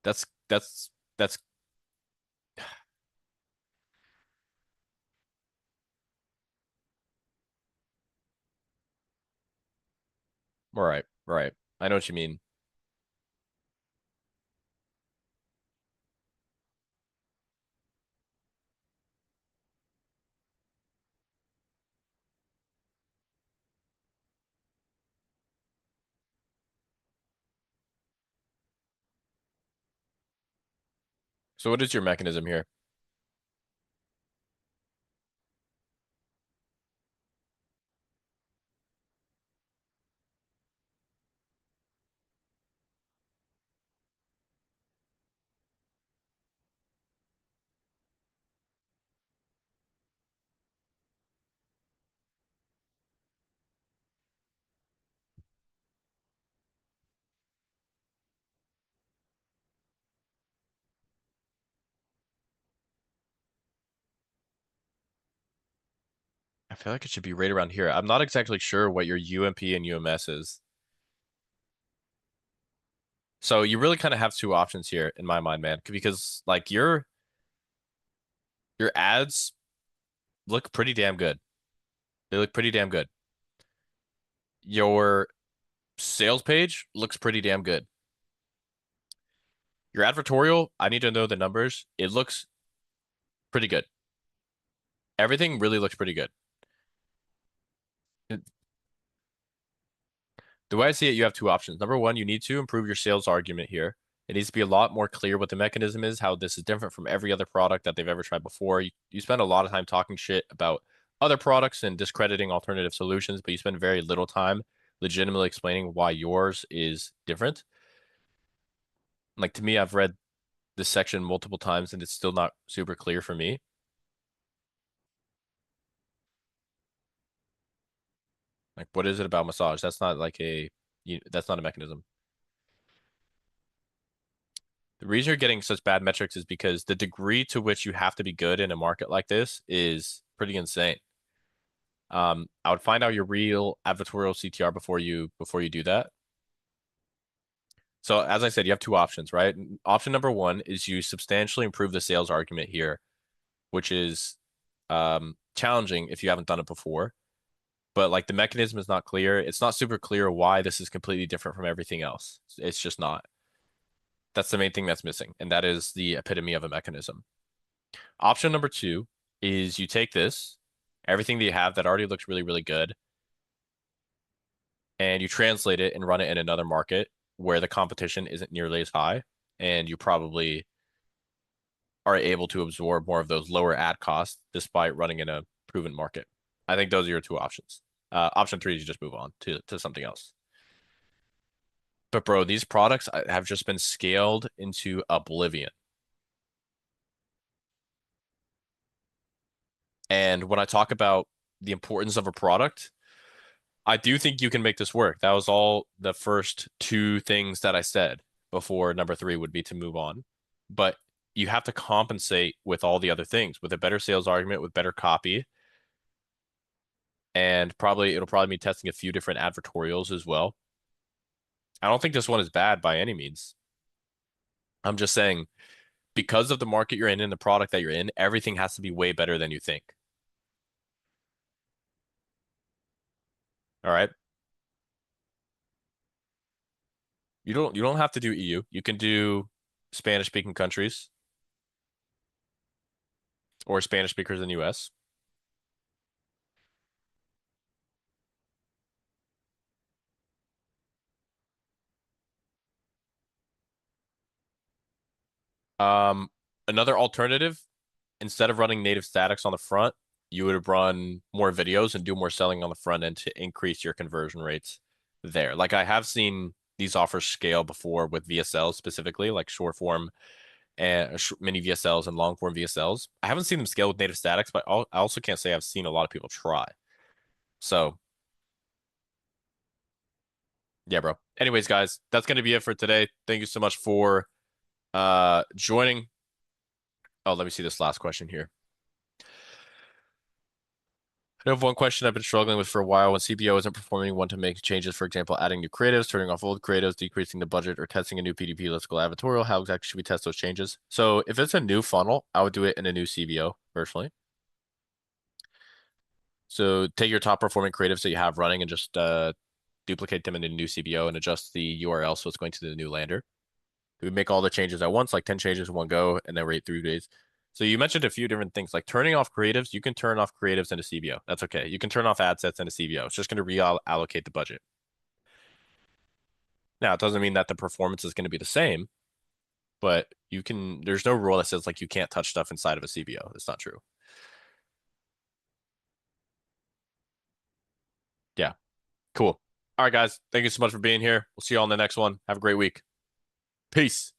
That's right, right. I know what you mean. So what is your mechanism here? I feel like it should be right around here. I'm not exactly sure what your UMP and UMS is. So you really kind of have two options here in my mind, man, because like your ads look pretty damn good. They look pretty damn good. Your sales page looks pretty damn good. Your advertorial, I need to know the numbers. It looks pretty good. Everything really looks pretty good. The way I see it, you have two options. Number one, you need to improve your sales argument here. It needs to be a lot more clear what the mechanism is, how this is different from every other product that they've ever tried before. You spend a lot of time talking shit about other products and discrediting alternative solutions, but you spend very little time legitimately explaining why yours is different. Like to me, I've read this section multiple times and it's still not super clear for me. Like, what is it about massage? That's not like that's not a mechanism. The reason you're getting such bad metrics is because the degree to which you have to be good in a market like this is pretty insane. I would find out your real advertorial CTR before you do that. So as I said, you have two options, right? Option number one is you substantially improve the sales argument here, which is challenging if you haven't done it before. But like the mechanism is not clear. It's not super clear why this is completely different from everything else. It's just not. That's the main thing that's missing, and that is the epitome of a mechanism. Option number two is you take this, everything that you have that already looks really, really good, and you translate it and run it in another market where the competition isn't nearly as high, and you probably are able to absorb more of those lower ad costs despite running in a proven market. I think those are your two options. Option three is you just move on to something else. But bro, these products have just been scaled into oblivion. And when I talk about the importance of a product, I do think you can make this work. That was all the first two things that I said before number three would be to move on. But you have to compensate with all the other things, with a better sales argument, with better copy, and probably it'll probably be testing a few different advertorials as well. I don't think this one is bad by any means. I'm just saying because of the market you're in and the product that you're in, everything has to be way better than you think. All right. You don't have to do EU. You can do Spanish speaking countries. or Spanish speakers in the US. Um, Another alternative, instead of running native statics on the front, you would run more videos and do more selling on the front end to increase your conversion rates there. Like I have seen these offers scale before with VSLs specifically, like short form and mini VSLs and long form VSLs. I haven't seen them scale with native statics, but I also can't say I've seen a lot of people try. So yeah, bro. Anyways, guys, that's gonna be it for today. Thank you so much for joining. Oh, let me see this last question here. I have one question I've been struggling with for a while. When CBO isn't performing, want to make changes, for example, adding new creatives, turning off old creatives, decreasing the budget, or testing a new PDP, let's go advertorial. How exactly should we test those changes? So if it's a new funnel, I would do it in a new CBO personally. So take your top performing creatives that you have running and just duplicate them in a new CBO and adjust the URL so it's going to the new lander. We make all the changes at once, like 10 changes in one go, and then wait 3 days. So you mentioned a few different things, like turning off creatives. You can turn off creatives in a CBO. That's okay. You can turn off ad sets in a CBO. It's just going to reallocate the budget. Now, it doesn't mean that the performance is going to be the same, but you can, there's no rule that says like you can't touch stuff inside of a CBO. It's not true. Yeah. Cool. All right, guys. Thank you so much for being here. We'll see you all in the next one. Have a great week. Peace.